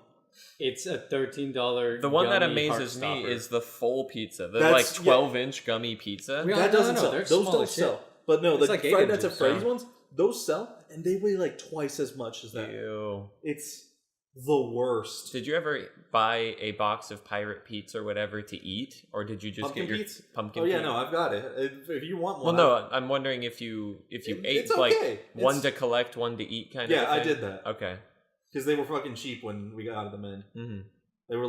It's a $13. The one that gummy amazes me Heartstopper. is the full pizza. The That's- like 12-inch gummy pizza. Yeah. That no, doesn't no, sell. they're Those small don't as shit. sell. But no, It's the like 8 Five Nights at inches, Freddy's so- ones, those sell, and they weigh like twice as much as that. Ew. It's the worst. Did you ever buy a box of pirate Pete's or whatever to eat, or did you just Pumpkin get your Pete's? pumpkin? Oh yeah, Pete? no, I've got it. If you want Well, one, no, I'm wondering if you ate it's like okay. one It's- to collect, one to eat kind of. Yeah, I thing? did that Okay. because they were fucking cheap when we got them in. Mm-hmm. They were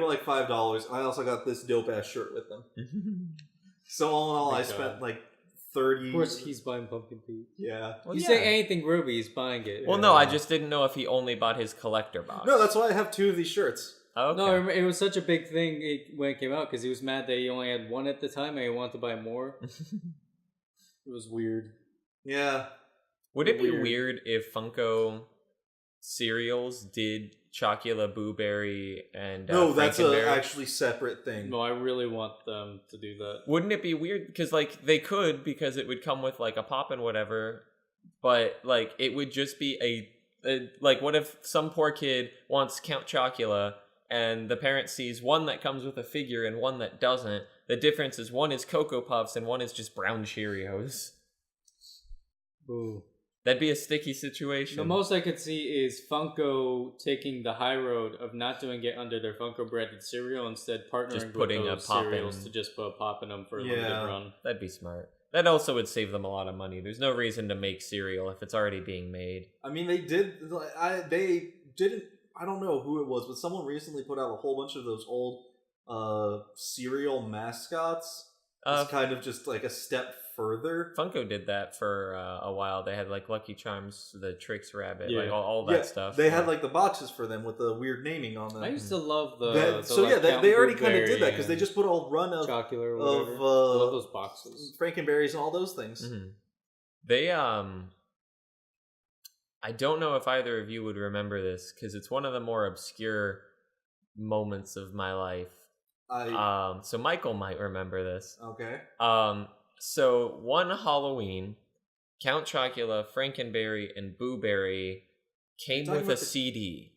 like $5. I also got this dope ass shirt with them. So all in all, My I God. spent like 30. Of course, he's buying Pumpkin Pete. Yeah. Well, You yeah. say anything Ruby, he's buying it. Well, no, I just didn't know if he only bought his collector box. No, that's why I have 2 of these shirts. okay. No, it was such a big thing when it came out because he was mad that he only had one at the time and he wanted to buy more. It was weird. Yeah. Would it be Weird. weird if Funko cereals did Chocula, Blueberry, and No, that's a Frankenberry? actually separate thing. No, I really want them to do that. Wouldn't it be weird? Because like they could, because it would come with like a pop and whatever, but like it would just be a like what if some poor kid wants Count Chocula and the parent sees one that comes with a figure and one that doesn't. The difference is one is Cocoa Puffs and one is just brown Cheerios. Ooh. That'd be a sticky situation. The most I could see is Funko taking the high road of not doing it under their Funko branded cereal, instead partnering Just with putting a those pop cereals in. to just put a pop in them for a Yeah. limited run. That'd be smart. That also would save them a lot of money. There's no reason to make cereal if it's already being made. I mean, they didn't. I don't know who it was, but someone recently put out a whole bunch of those old cereal mascots It's kind of just like a step further. Funko did that for a while. They had like Lucky Charms, the Tricks Rabbit, Yeah. like all that stuff. They had like the boxes for them with the weird naming on them. I used to love the. They already kind of did that because they just put a run of Chocolate or whatever. of I love those boxes. Frankenberries and all those things. Mm-hmm. They I don't know if either of you would remember this because it's one of the more obscure moments of my life. So Michael might remember this. Okay. So one Halloween, Count Chocula, Frankenberry, and Boo Berry came with a CD.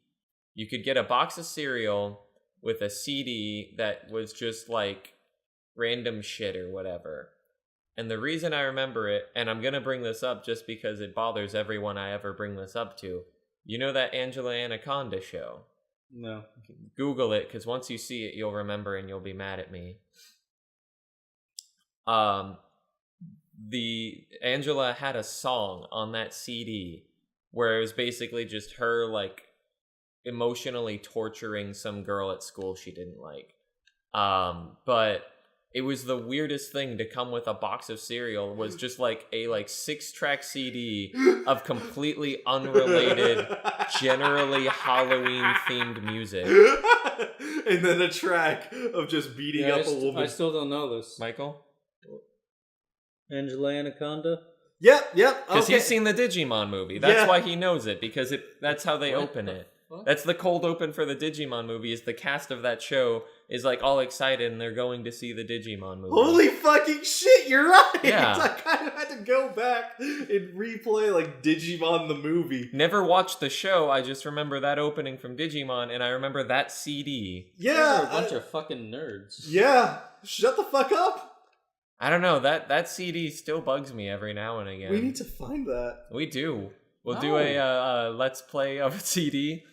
You could get a box of cereal with a CD that was just like random shit or whatever. And the reason I remember it, and I'm going to bring this up just because it bothers everyone I ever bring this up to, you know that Angela Anaconda show? No. Google it, because once you see it, you'll remember and you'll be mad at me. The Angela had a song on that CD where it was basically just her, like, emotionally torturing some girl at school she didn't like. But it was the weirdest thing to come with a box of cereal. Was just like a 6-track CD of completely unrelated, generally Halloween themed music. And then a track of just beating up a woman. I still don't know this. Michael? Angela Anaconda? Yep. Because Okay. he's seen the Digimon movie. That's why he knows it, because that's how they open it. What? That's the cold open for the Digimon movie, is the cast of that show is like all excited and they're going to see the Digimon movie. Holy fucking shit, you're right! Yeah. I kind of had to go back and replay like Digimon the movie. Never watched the show, I just remember that opening from Digimon and I remember that CD. You're Yeah! a bunch of fucking nerds. Yeah! Shut the fuck up! I don't know, that CD still bugs me every now and again. We need to find that. We do. We'll do a let's play of a CD.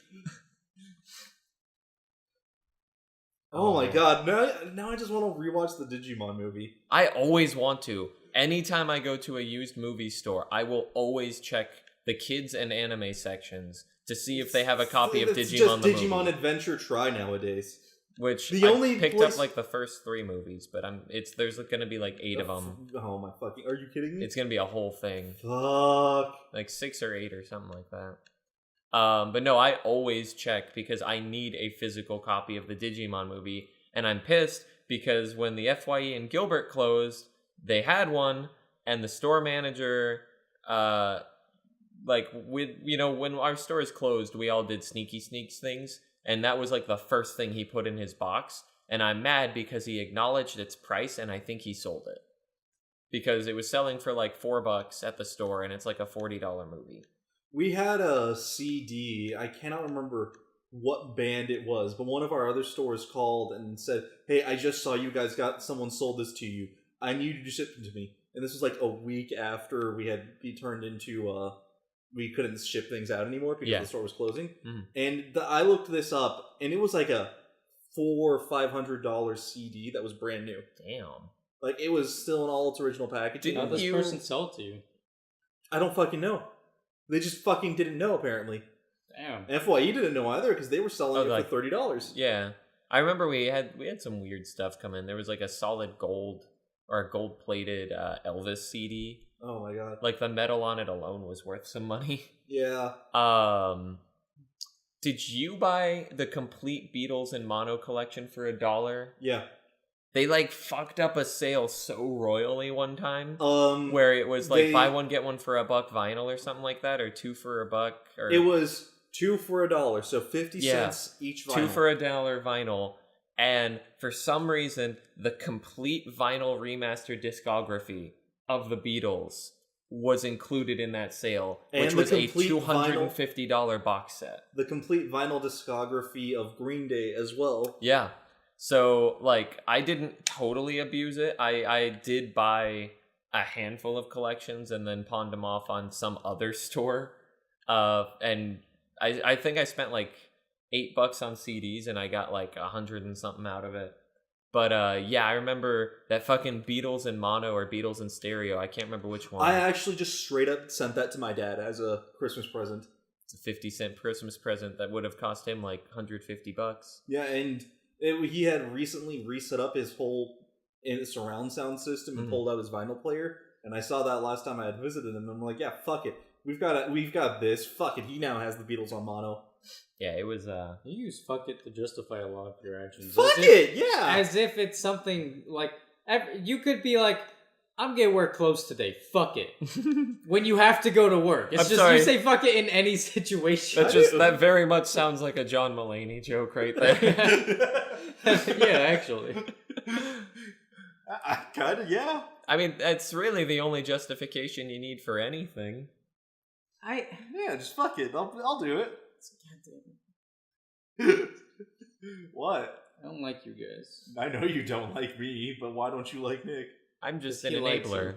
Oh my god, now I just want to rewatch the Digimon movie. I always want to. Anytime I go to a used movie store, I will always check the kids and anime sections to see if they have a copy of It's Digimon just the Digimon movie. Adventure Try nowadays. Which The I only picked place- up like the first 3 movies, but there's going to be like 8 of them. Oh my fucking... Are you kidding me? It's going to be a whole thing. Fuck. Like 6 or 8 or something like that. But no, I always check because I need a physical copy of the Digimon movie, and I'm pissed because when the FYE in Gilbert closed, they had one, and the store manager, when our store is closed, we all did sneaky sneaks things, and that was like the first thing he put in his box, and I'm mad because he acknowledged its price, and I think he sold it. Because it was selling for like $4 at the store, and it's like a $40 movie. We had a CD, I cannot remember what band it was, but one of our other stores called and said, hey, I just saw you guys someone sold this to you. I need you to ship it to me. And this was like a week after we had turned into, we couldn't ship things out anymore because the store was closing. Mm-hmm. And I looked this up, and it was like a $400 or $500 CD that was brand new. Damn. Like, it was still in all its original packaging. How does this person sell it to you? I don't fucking know. They just fucking didn't know, apparently. Damn. FYE didn't know either because they were selling it for $30. Yeah. I remember we had some weird stuff come in. There was like a solid gold or a gold-plated Elvis CD. Oh my god. Like the metal on it alone was worth some money. Yeah. Did you buy the complete Beatles and Mono collection for $1? Yeah. They like fucked up a sale so royally one time. Where it was like buy one get one for $1 vinyl or something like that, or 2 for $1. Or it was 2 for $1, so 50 cents each vinyl. 2 for $1 vinyl, and for some reason, the complete vinyl remastered discography of the Beatles was included in that sale, which was a $250 box set. The complete vinyl discography of Green Day as well. Yeah. So, like, I didn't totally abuse it. I did buy a handful of collections and then pawned them off on some other store. And I think I spent like $8 on CDs and I got like 100 and something out of it. But yeah, I remember that fucking Beatles in mono or Beatles in stereo. I can't remember which one. I actually just straight up sent that to my dad as a Christmas present. It's a 50-cent Christmas present that would have cost him like $150. Yeah, and he had recently reset up his whole in a surround sound system and Mhm. pulled out his vinyl player. And I saw that last time I had visited him. And I'm like, yeah, fuck it. We've got this. Fuck it. He now has the Beatles on mono. Yeah, it was. You use "fuck it" to justify a lot of your actions. Fuck it, yeah. As if it's something like you could be like, "I'm gonna work close today. Fuck it." When you have to go to work, it's I'm just sorry. you say "fuck it" in any situation. That very much sounds like a John Mulaney joke right there. Yeah, actually. I kind of, yeah. I mean, that's really the only justification you need for anything. Yeah, just fuck it. I'll do it. What? I don't like you guys. I know you don't like me, but why don't you like Nick? I'm just an He likes enabler.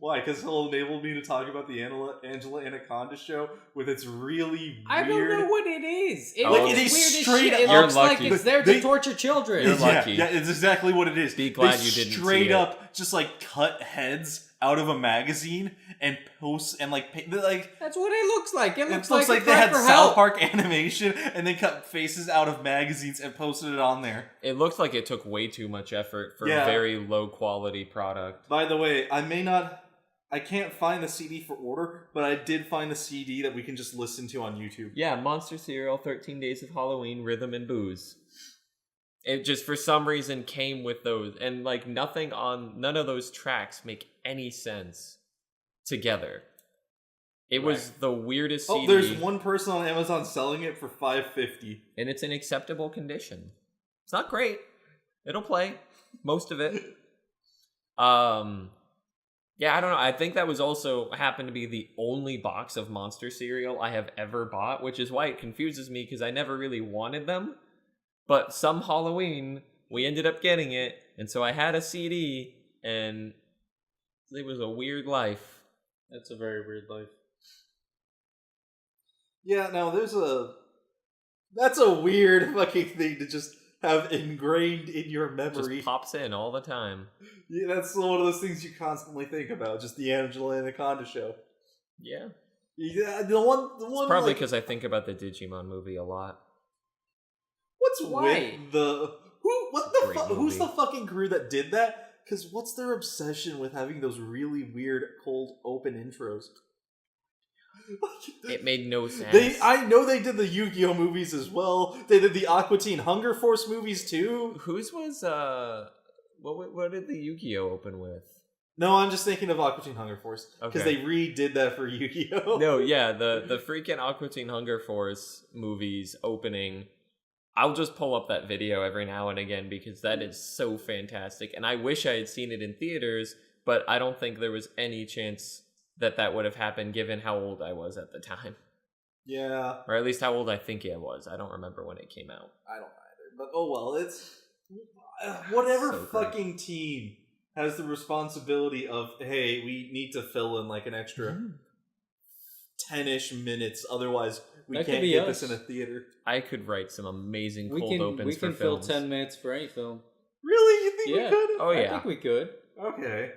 Why? Because he'll enable me to talk about the Angela Anaconda show with its really weird... I don't know what it is. It Like, looks it is weird as straight shit. It You're looks like lucky. it's there They- to torture children. You're lucky. Yeah, it's exactly what it is. Be glad They you didn't straight see it. up just like cut heads out of a magazine and post and like That's what it looks like. It it looks looks like a they cry had for South help. Park animation and they cut faces out of magazines and posted it on there. It looks like it took way too much effort for Yeah. a very low quality product. By the way, I can't find the CD for order, but I did find the CD that we can just listen to on YouTube. Yeah, Monster Cereal, 13 Days of Halloween, Rhythm and Booze. It just for some reason came with those, and like none of those tracks make any sense together. It was the weirdest CD. Oh, there's one person on Amazon selling it for $5.50. And it's in acceptable condition. It's not great. It'll play most of it. Yeah, I don't know. I think that was also happened to be the only box of Monster cereal I have ever bought, which is why it confuses me because I never really wanted them. But some Halloween, we ended up getting it, and so I had a CD, and it was a weird life. That's a very weird life. Yeah, no, that's a weird fucking thing to just have ingrained in your memory. Just pops in all the time. Yeah, that's one of those things you constantly think about, just the Angela Anaconda show. Yeah. Yeah, the one It's probably like, because I think about the Digimon movie a lot. what's Why? with the Great who's movie. the fucking crew that did that? Because what's their obsession with having those really weird cold open intros? It made no sense. I know they did the Yu-Gi-Oh movies as well. They did the Aqua Teen Hunger Force movies too. Whose was what did the Yu-Gi-Oh open with? No, I'm just thinking of Aqua Teen Hunger Force because Okay. they redid that for Yu-Gi-Oh. No, yeah, the freaking Aqua Teen Hunger Force movies opening. I'll just pull up that video every now and again because that is so fantastic, and I wish I had seen it in theaters, but I don't think there was any chance that would have happened given how old I was at the time. Yeah, Or at least how old I think I was. I don't remember when it came out. I don't either. But oh well, it's whatever So great. fucking team has the responsibility of, hey, we need to fill in like an extra 10-ish minutes, otherwise we That could can't be get us. this in a theater. I could write some amazing We cold opens can for fill films. 10 minutes for any film. Really? You think Yeah. we could? Oh I yeah. think we could. Okay.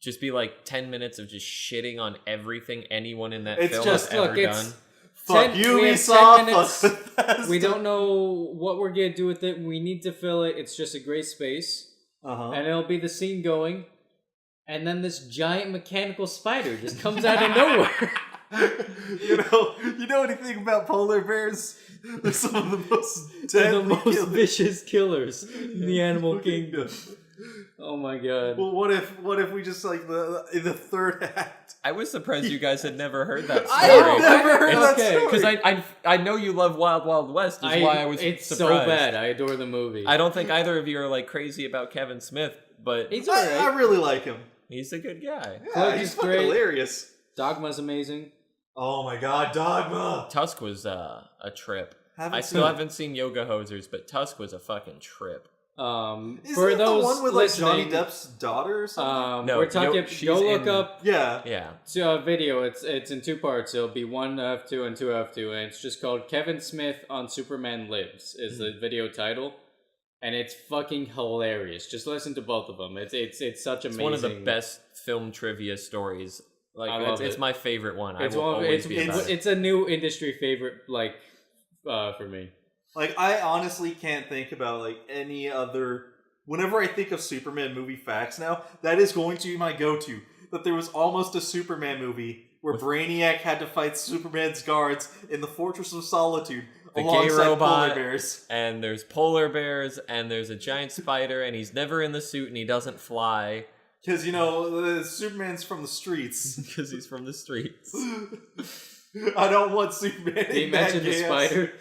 Just be like 10 minutes of just shitting on everything anyone in that It's film just- has ever look, it's- done. Fuck 10 you, we have Ubisoft. 10 minutes. Fuck Bethesda. We don't know what we're gonna do with it. We need to fill it. It's just a gray space, Uh-huh. and it'll be the scene going, and then this giant mechanical spider just comes out of nowhere. you know anything about polar bears? They're some of the most They're the deadly most killers vicious killers in the animal kingdom. kingdom. Oh my god. Well, what if we just like in the third act? I was surprised you guys had never heard that I story. have never heard that Okay, story. Because I know you love Wild Wild West, is why I was It's surprised. so bad. I adore the movie. I don't think either of you are like crazy about Kevin Smith, but He's I alright. really like him. he's a good guy. Yeah, Plug he's is fucking great. hilarious. Dogma's amazing. Oh my god, Dogma! Tusk was a trip. Haven't I seen still it. haven't seen Yoga Hosers, but Tusk was a fucking trip. Isn't For it those the one with like Johnny listening, Depp's daughter or something? No, we're talking. she's Go look in- up Yeah. Yeah. video. It's in two parts. It'll be 1F2 and 2F2, and it's just called Kevin Smith on Superman Lives is the video title, and it's fucking hilarious. Just listen to both of them. It's such amazing. It's one of the best film trivia stories. Like I love it's it. my favorite one. It's I will one. always be about it. It's a new industry favorite. For me. Like, I honestly can't think about like any other Whenever I think of Superman movie facts now, that is going to be my go-to. That there was almost a Superman movie where Brainiac had to fight Superman's guards in the Fortress of Solitude The alongside gay robot, polar bears. and there's polar bears, and there's a giant spider, and he's never in the suit, and he doesn't fly. Because, Superman's from the streets. Because he's from the streets. I don't want Superman. Did he mention the spider?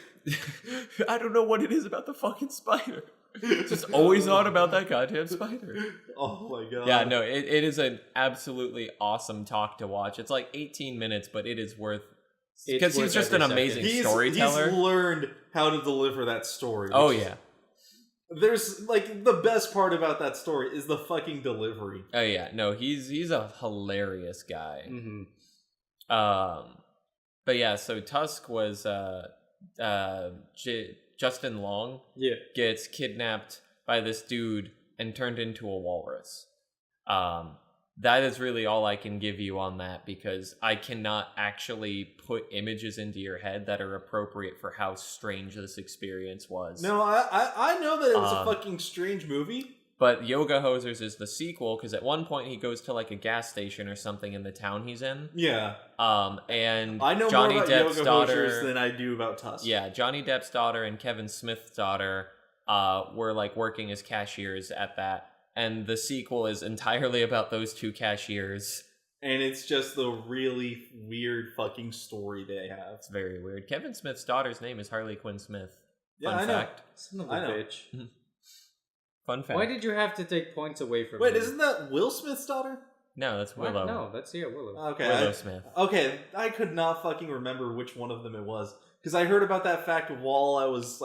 I don't know what it is about the fucking spider. Just always thought about that goddamn spider. Oh my god. Yeah, no, it is an absolutely awesome talk to watch. It's like 18 minutes, but it is worth... Because he's just an amazing storyteller. He's learned how to deliver that story. Oh, yeah. There's, the best part about that story is the fucking delivery. Oh, yeah. No, he's a hilarious guy. Mm-hmm. But yeah, so Tusk was... Justin Long gets kidnapped by this dude and turned into a walrus. That is really all I can give you on that, because I cannot actually put images into your head that are appropriate for how strange this experience was. No, I know that it was a fucking strange movie. But Yoga Hosers is the sequel, because at one point he goes to like a gas station or something in the town he's in. Yeah. And I know Johnny more about Depp's Yoga daughter Hosers than I do about Tusk. Yeah, Johnny Depp's daughter and Kevin Smith's daughter were like working as cashiers at that. And the sequel is entirely about those two cashiers. And it's just the really weird fucking story they have. It's very weird. Kevin Smith's daughter's name is Harley Quinn Smith. Yeah, Fun I know. fact. Son of a bitch. Fun fact. Why did you have to take points away from Wait, him? isn't that Will Smith's daughter? No, that's What? Willow. No, that's Willow. Okay. Willow Smith. Okay, I could not fucking remember which one of them it was. Because I heard about that fact while I was,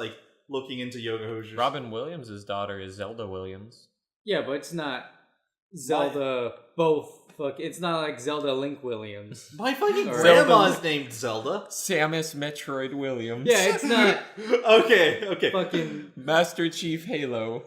looking into Yoga Hosers. Robin Williams' daughter is Zelda Williams. Yeah, but it's not Zelda it's not like Zelda Link Williams. My fucking Or- grandma's named Zelda. Samus Metroid Williams. Yeah, it's not Okay. fucking... Master Chief Halo.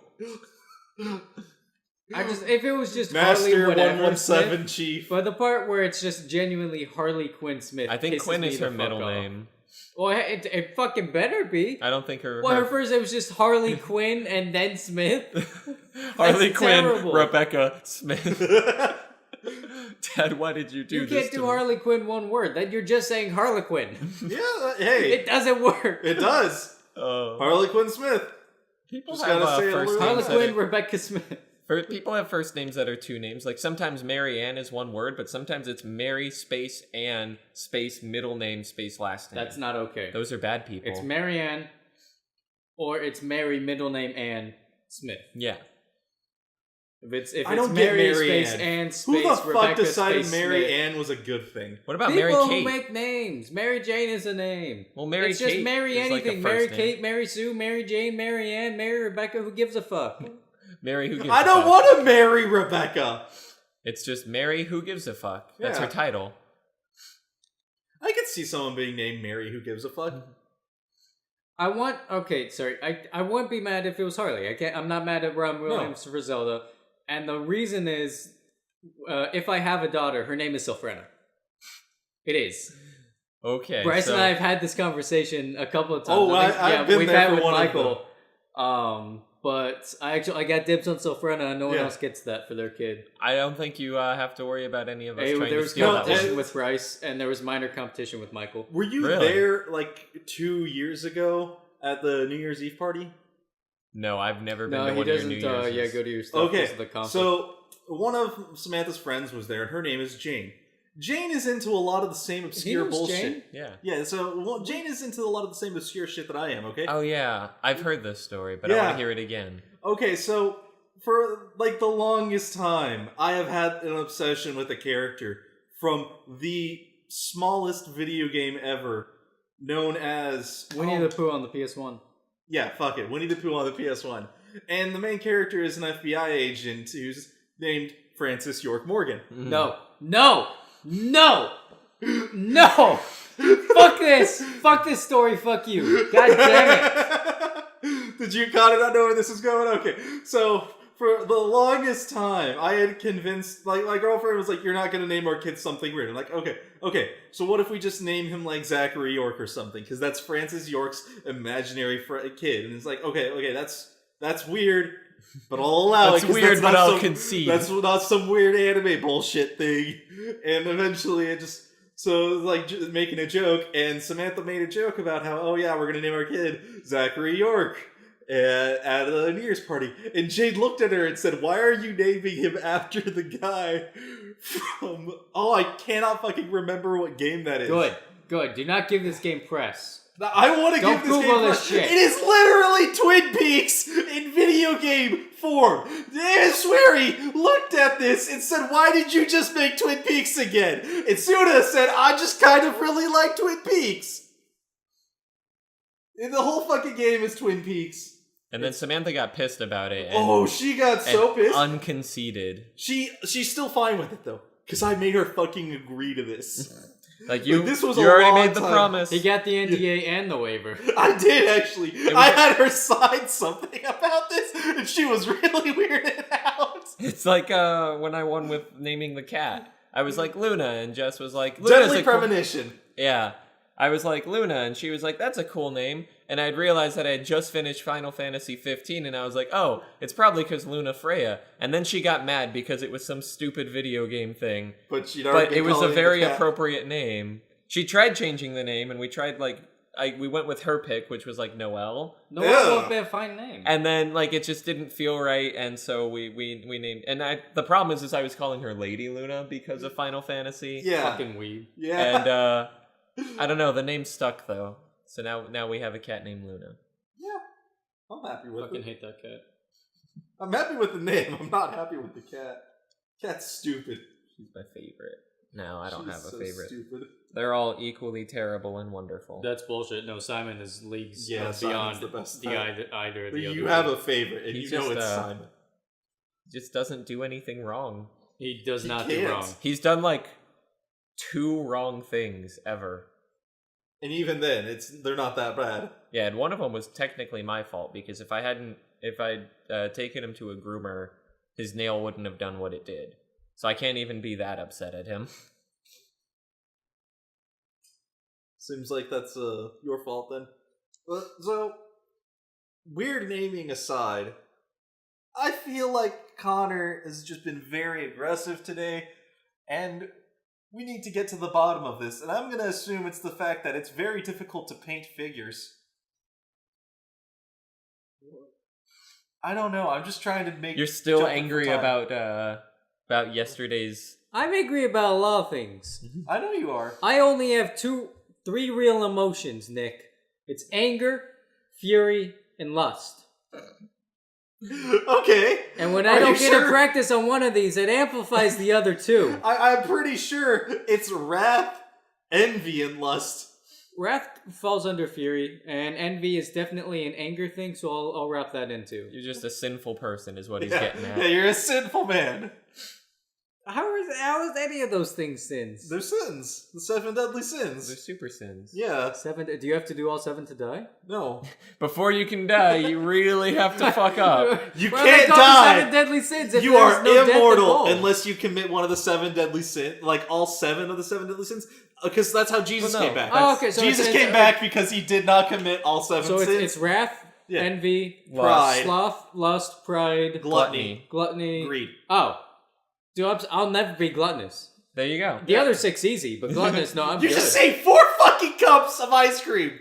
if it was just Master Harley whatever 117 Smith, Chief. but the part where it's just genuinely Harley Quinn Smith, I think pisses Quinn me is the her fuck middle off. name. Well, it fucking better be. I don't think her... Well, her first name was just Harley Quinn and then Smith. Harley That's Quinn, terrible. Rebecca Smith. Dad, why did you do You this can't to do me? Harley Quinn one word. Then you're just saying Harlequin. Yeah, hey. It doesn't work. It does. Harley Quinn Smith. People Just have gotta say it first a little names Harlequin, that Rebecca Smith. people have first names that are two names. Like sometimes Mary Ann is one word, but sometimes it's Mary space Ann space middle name space last name. That's not okay. Those are bad people. It's Marianne, or it's Mary middle name Ann Smith. Yeah. If it's I don't get Mary Mary space Ann. Ann Who space the Rebecca fuck decided space Mary Smith. Ann was a good thing? What about People Mary who Kate? make names. Mary Jane is a name. Well, Mary it's just Kate Mary is like a anything. first Mary name. Kate, Mary Sue, Mary Jane, Mary Ann, Mary Rebecca. Who gives a fuck? Mary who gives I a don't fuck. want to marry Rebecca. It's just Mary who gives a fuck. That's Yeah. her title. I could see someone being named Mary who gives a fuck. I wouldn't be mad if it was Harley. I'm not mad at Robin Williams for Zelda. And the reason is, if I have a daughter, her name is Sylphrena. It is. Okay. Bryce so and I have had this conversation a couple of times. Oh, I've been we've there had for with one of Michael. But I got dibs on Sylphrena, and no one Yeah. else gets that for their kid. I don't think you have to worry about any of us Hey, trying there to was steal that competition one. with Bryce, and there was minor competition with Michael. Were you Really? there 2 years ago at the New Year's Eve party? No, I've never been No, to he one of your doesn't. New Year's. Go to your stuff. Okay, because of the conflict. so one of Samantha's friends was there, and her name is Jane. Jane is into a lot of the same obscure knows bullshit. Jane? Yeah. Yeah, so Jane is into a lot of the same obscure shit that I am, okay? Oh yeah, I've heard this story, but I Yeah. want to hear it again. Okay, so for the longest time, I have had an obsession with a character from the smallest video game ever, known as Winnie the Pooh on the PS1. Yeah, fuck it, Winnie the Pooh on the PS1. And the main character is an FBI agent who's named Francis York Morgan. No. Fuck this. Fuck this story. Fuck you. God damn it. Did you kind of not know where this is going? Okay, so for the longest time, I had convinced, my girlfriend was like, you're not going to name our kid something weird. I'm like, okay, so what if we just name him Zachary York or something? Because that's Francis York's imaginary kid. And it's like, okay, that's weird, but I'll allow That's it. 'Cause weird, not but I'll some- concede. That's not some weird anime bullshit thing. And eventually it just... So, like, making a joke, and Samantha made a joke about how, oh yeah, we're gonna name our kid Zachary York at a New Year's party. And Jade looked at her and said, why are you naming him after the guy from... Oh, I cannot fucking remember what game that is. Good. Do not give this game press. I want to Don't give this Google game... this shit. It is literally Twin Peaks in video game form. Sweary looked at this and said, why did you just make Twin Peaks again? And Suna said, I just kind of really like Twin Peaks. And the whole fucking game is Twin Peaks. And then Samantha got pissed about it. She got so pissed. Unconceded. She's still fine with it, though. Because I made her fucking agree to this. Like, you, this was you a already long made the time. promise. He got the NDA and the waiver. I did, actually. I had her sign something about this, and she was really weirded out. It's like when I won with naming the cat. I was like Luna, and Jess was like, Luna's Deadly a cool... Premonition. Yeah. I was like Luna, and she was like, that's a cool name. And I'd realized that I had just finished Final Fantasy 15, and I was like, oh, it's probably because Luna Freya. And then she got mad because it was some stupid video game thing. But it was a very appropriate name. She tried changing the name, and we tried, like, we went with her pick, which was, like, Noelle. Noelle would be a fine name. And then, like, it just didn't feel right, and so we named... And the problem is I was calling her Lady Luna because of Final Fantasy. Yeah. Fucking weed. Yeah. And, I don't know, the name stuck, though. So now we have a cat named Luna. Yeah. I'm happy with Fucking it. hate that cat. I'm happy with the name. I'm not happy with the cat. Cat's stupid. She's my favorite. No, I don't She's have a so favorite. Stupid. They're all equally terrible and wonderful. That's bullshit. No, Simon is leagues Simon's beyond the best. either of the other. You have a favorite, and He you know just, it's Simon. Just doesn't do anything wrong. He does He not can't. do wrong. He's done like 2 wrong things ever. And even then, they're not that bad. Yeah, and one of them was technically my fault because if I'd taken him to a groomer, his nail wouldn't have done what it did. So I can't even be that upset at him. Seems like that's your fault then. So, weird naming aside, I feel like Connor has just been very aggressive today, and we need to get to the bottom of this, and I'm going to assume it's the fact that it's very difficult to paint figures. I don't know, I'm just trying to make... You're still jump angry for time. about yesterday's... I'm angry about a lot of things. I know you are. I only have 3 real emotions, Nick. It's anger, fury, and lust. Okay. And when Are I don't you get sure? a practice on one of these, it amplifies the other 2. I'm pretty sure it's wrath, envy, and lust. Wrath falls under fury, and envy is definitely an anger thing, so I'll wrap that into. You're just a sinful person is what he's Yeah, getting at. yeah, you're a sinful man. How is any of those things sins? They're sins. The 7 deadly They're sins. super sins. Yeah. 7? Do you have to do all 7 to die? No. Before you can die, you really have to fuck up. You Why are they can't called the die. 7 deadly sins. If You there's are no death immortal involved? unless you commit one of the 7 deadly sins, like all 7 of the 7 deadly sins. Because that's how Jesus Well, no. came back. Oh, okay, so Jesus it's- came back because he did not commit all 7 So sins. it's wrath, Yeah. envy, Pride. sloth, lust, pride, Gluttony. gluttony. Greed. Oh. Dude, I'll never be gluttonous. There you go. The other 6 easy, but gluttonous, no, I'm You good. just ate 4 fucking cups of ice cream.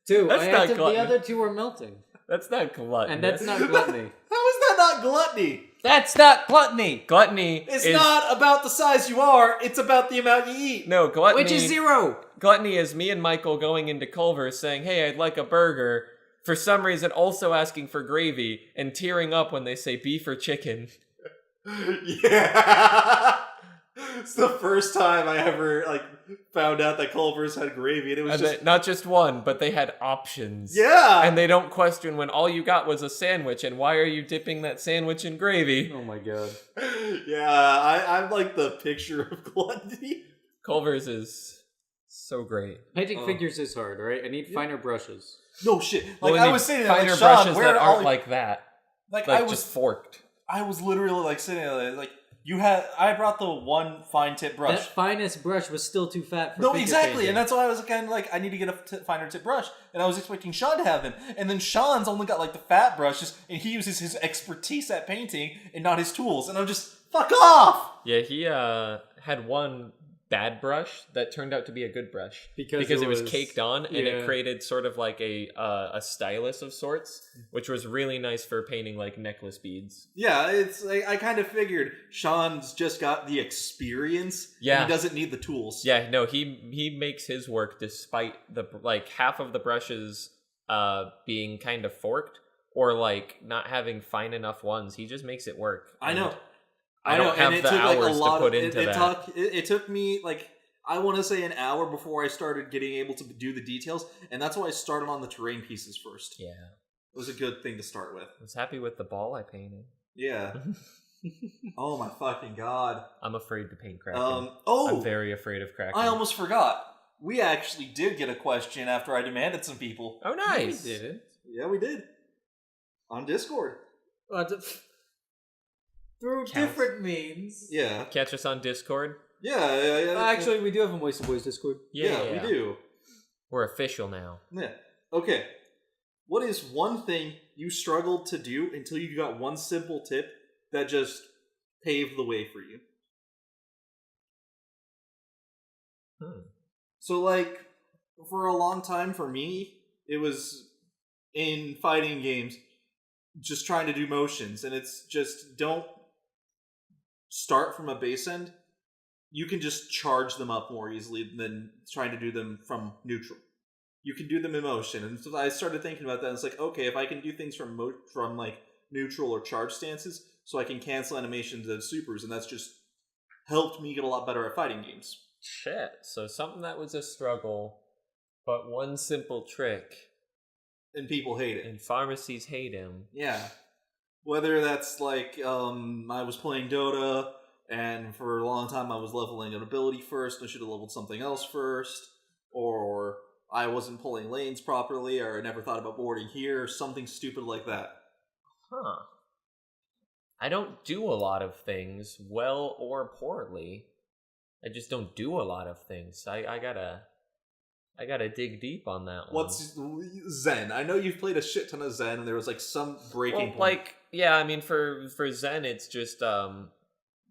2. That's not The gluttony. other 2 are melting. That's not gluttony. And that's not gluttony. How is that not gluttony? That's not gluttony! Gluttony It's is... not about the size you are, it's about the amount you eat. No, gluttony... Which is 0! Gluttony is me and Michael going into Culver's saying, hey, I'd like a burger. For some reason also asking for gravy and tearing up when they say beef or chicken. Yeah. It's the first time I ever found out that Culver's had gravy, and it was And just not just one, but they had options. yeah. And they don't question when all you got was a sandwich, and why are you dipping that sandwich in gravy? Oh my god. Yeah, I'm like the picture of gluttony. Culver's is so great. Painting figures is hard, right? I need finer brushes. No shit. Well, we I need was saying finer Sean, brushes where that are all aren't like that. like Like I was just forked. I was literally sitting there like I brought the one fine tip brush. That finest brush was still too fat for No, figure exactly, painting. and that's why I was kind of like, I need to get a finer tip brush, and I was expecting Sean to have them, and then Sean's only got like the fat brushes, and he uses his expertise at painting and not his tools, and I'm just, fuck off! Yeah, he had one bad brush that turned out to be a good brush because it was caked on, and it created sort of like a stylus of sorts, which was really nice for painting like necklace beads. Yeah, it's like, I kind of figured Sean's just got the experience, and he doesn't need the tools. Yeah, no, he makes his work despite the like half of the brushes being kind of forked or like not having fine enough ones. He just makes it work. I know. I don't have the hours to put into that. It took me, like, I want to say an hour before I started getting able to do the details, and that's why I started on the terrain pieces first. Yeah. It was a good thing to start with. I was happy with the ball I painted. Yeah. Oh my fucking god. I'm afraid to paint Kraken. I'm very afraid of Kraken. I almost forgot. We actually did get a question after I demanded some people. Oh, nice. We didn't. Yeah, we did. On Discord. Through different means. Yeah. Catch us on Discord. Yeah. Actually, we do have a MoistyBoiz Discord. Yeah, we do. We're official now. Yeah. Okay. What is one thing you struggled to do until you got one simple tip that just paved the way for you? So, like, for a long time for me, it was in fighting games, just trying to do motions, and it's just don't start from a base end. You can just charge them up more easily than trying to do them from neutral. You can do them in motion, and so I started thinking about that. And it's like, okay, if I can do things from like neutral or charge stances, so I can cancel animations of supers, and that's just helped me get a lot better at fighting games. Shit. So something that was a struggle, but one simple trick. And people hate it. And pharmacies hate him. Yeah. Whether that's like, I was playing Dota, and for a long time I was leveling an ability first, I should have leveled something else first, or I wasn't pulling lanes properly, or I never thought about boarding here, or something stupid like that. Huh. I don't do a lot of things, well or poorly. I just don't do a lot of things. I gotta dig deep on that one. What's Zen? I know you've played a shit ton of Zen, and there was like some breaking point. Like, yeah, I mean, for Zen, it's just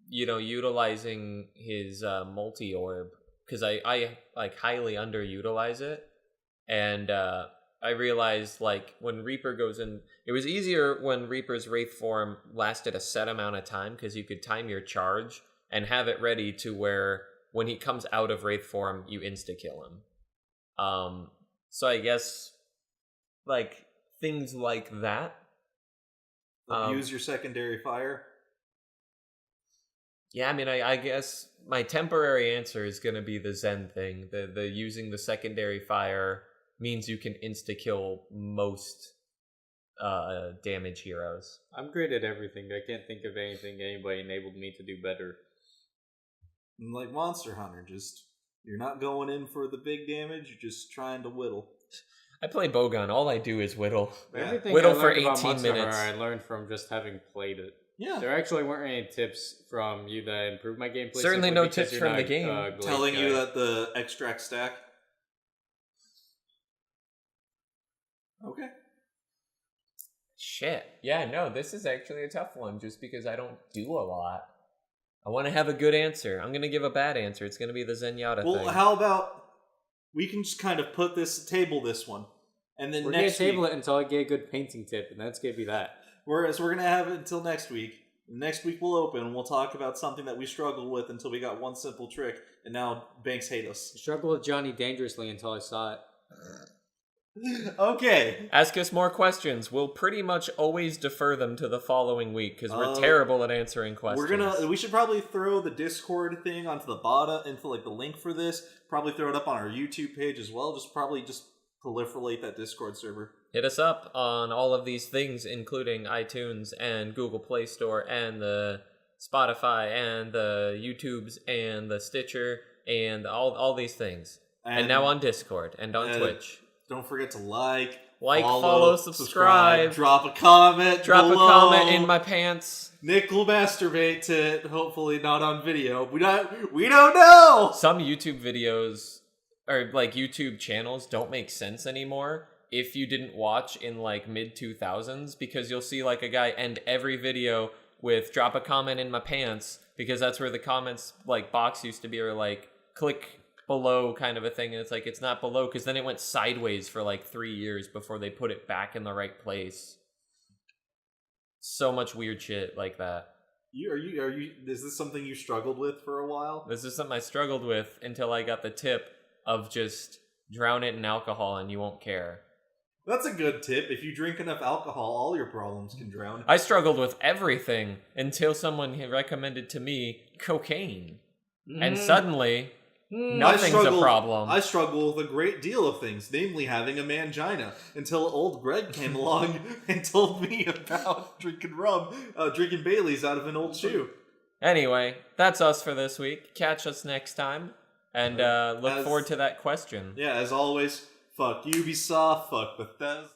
utilizing his multi-orb, because I like highly underutilize it, and I realized like when Reaper goes in, it was easier when Reaper's Wraith form lasted a set amount of time, because you could time your charge and have it ready to where when he comes out of Wraith form, you insta-kill him. So I guess, like, things like that. Use your secondary fire? Yeah, I mean, I guess my temporary answer is going to be the Zen thing. The using the secondary fire means you can insta-kill most damage heroes. I'm great at everything. I can't think of anything anybody enabled me to do better. Like Monster Hunter, you're not going in for the big damage, you're just trying to whittle. I play Bowgun, all I do is whittle. Everything Whittle I for learned about 18 Monster minutes. Hunter, I learned from just having played it. Yeah. There actually weren't any tips from you that improved my gameplay. Certainly no tips from the game. Telling you that the extract stack. Okay. Shit. Yeah, no, this is actually a tough one, just because I don't do a lot. I want to have a good answer. I'm going to give a bad answer. It's going to be the Zenyatta thing. Well, how about we can just kind of table this one, and then we're next gonna table it until I get a good painting tip, and that's gonna be that. Whereas we're gonna have it until next week. Next week we'll open, and we'll talk about something that we struggled with until we got one simple trick, and now banks hate us. I struggled with Johnny dangerously until I saw it. Okay. Ask us more questions. We'll pretty much always defer them to the following week, because we're terrible at answering questions. We should probably throw the Discord thing onto the bottom, into like the link for this. Probably throw it up on our YouTube page as well. Just proliferate that Discord server. Hit us up on all of these things, including iTunes and Google Play Store and the Spotify and the YouTubes and the Stitcher and all these things. And now on Discord and on Twitch. Don't forget to like, follow, subscribe, drop a comment drop below. a comment in my pants. Nick will masturbate to it, hopefully not on video. We don't know! Some YouTube videos, or like YouTube channels, don't make sense anymore if you didn't watch in like mid-2000s, because you'll see like a guy end every video with drop a comment in my pants, because that's where the comments like box used to be, or like click below kind of a thing, and it's like it's not below because then it went sideways for like 3 years before they put it back in the right place. So much weird shit like that. Is this something you struggled with for a while? This is something I struggled with until I got the tip of just drown it in alcohol and you won't care. That's a good tip. If you drink enough alcohol, all your problems can drown. I struggled with everything until someone had recommended to me cocaine. And suddenly, nothing's a problem. I struggle with a great deal of things, namely having a mangina, until old Greg came along and told me about drinking Baileys out of an old shoe. Anyway, that's us for this week. Catch us next time, and look forward to that question. Yeah, as always, fuck Ubisoft, fuck Bethesda.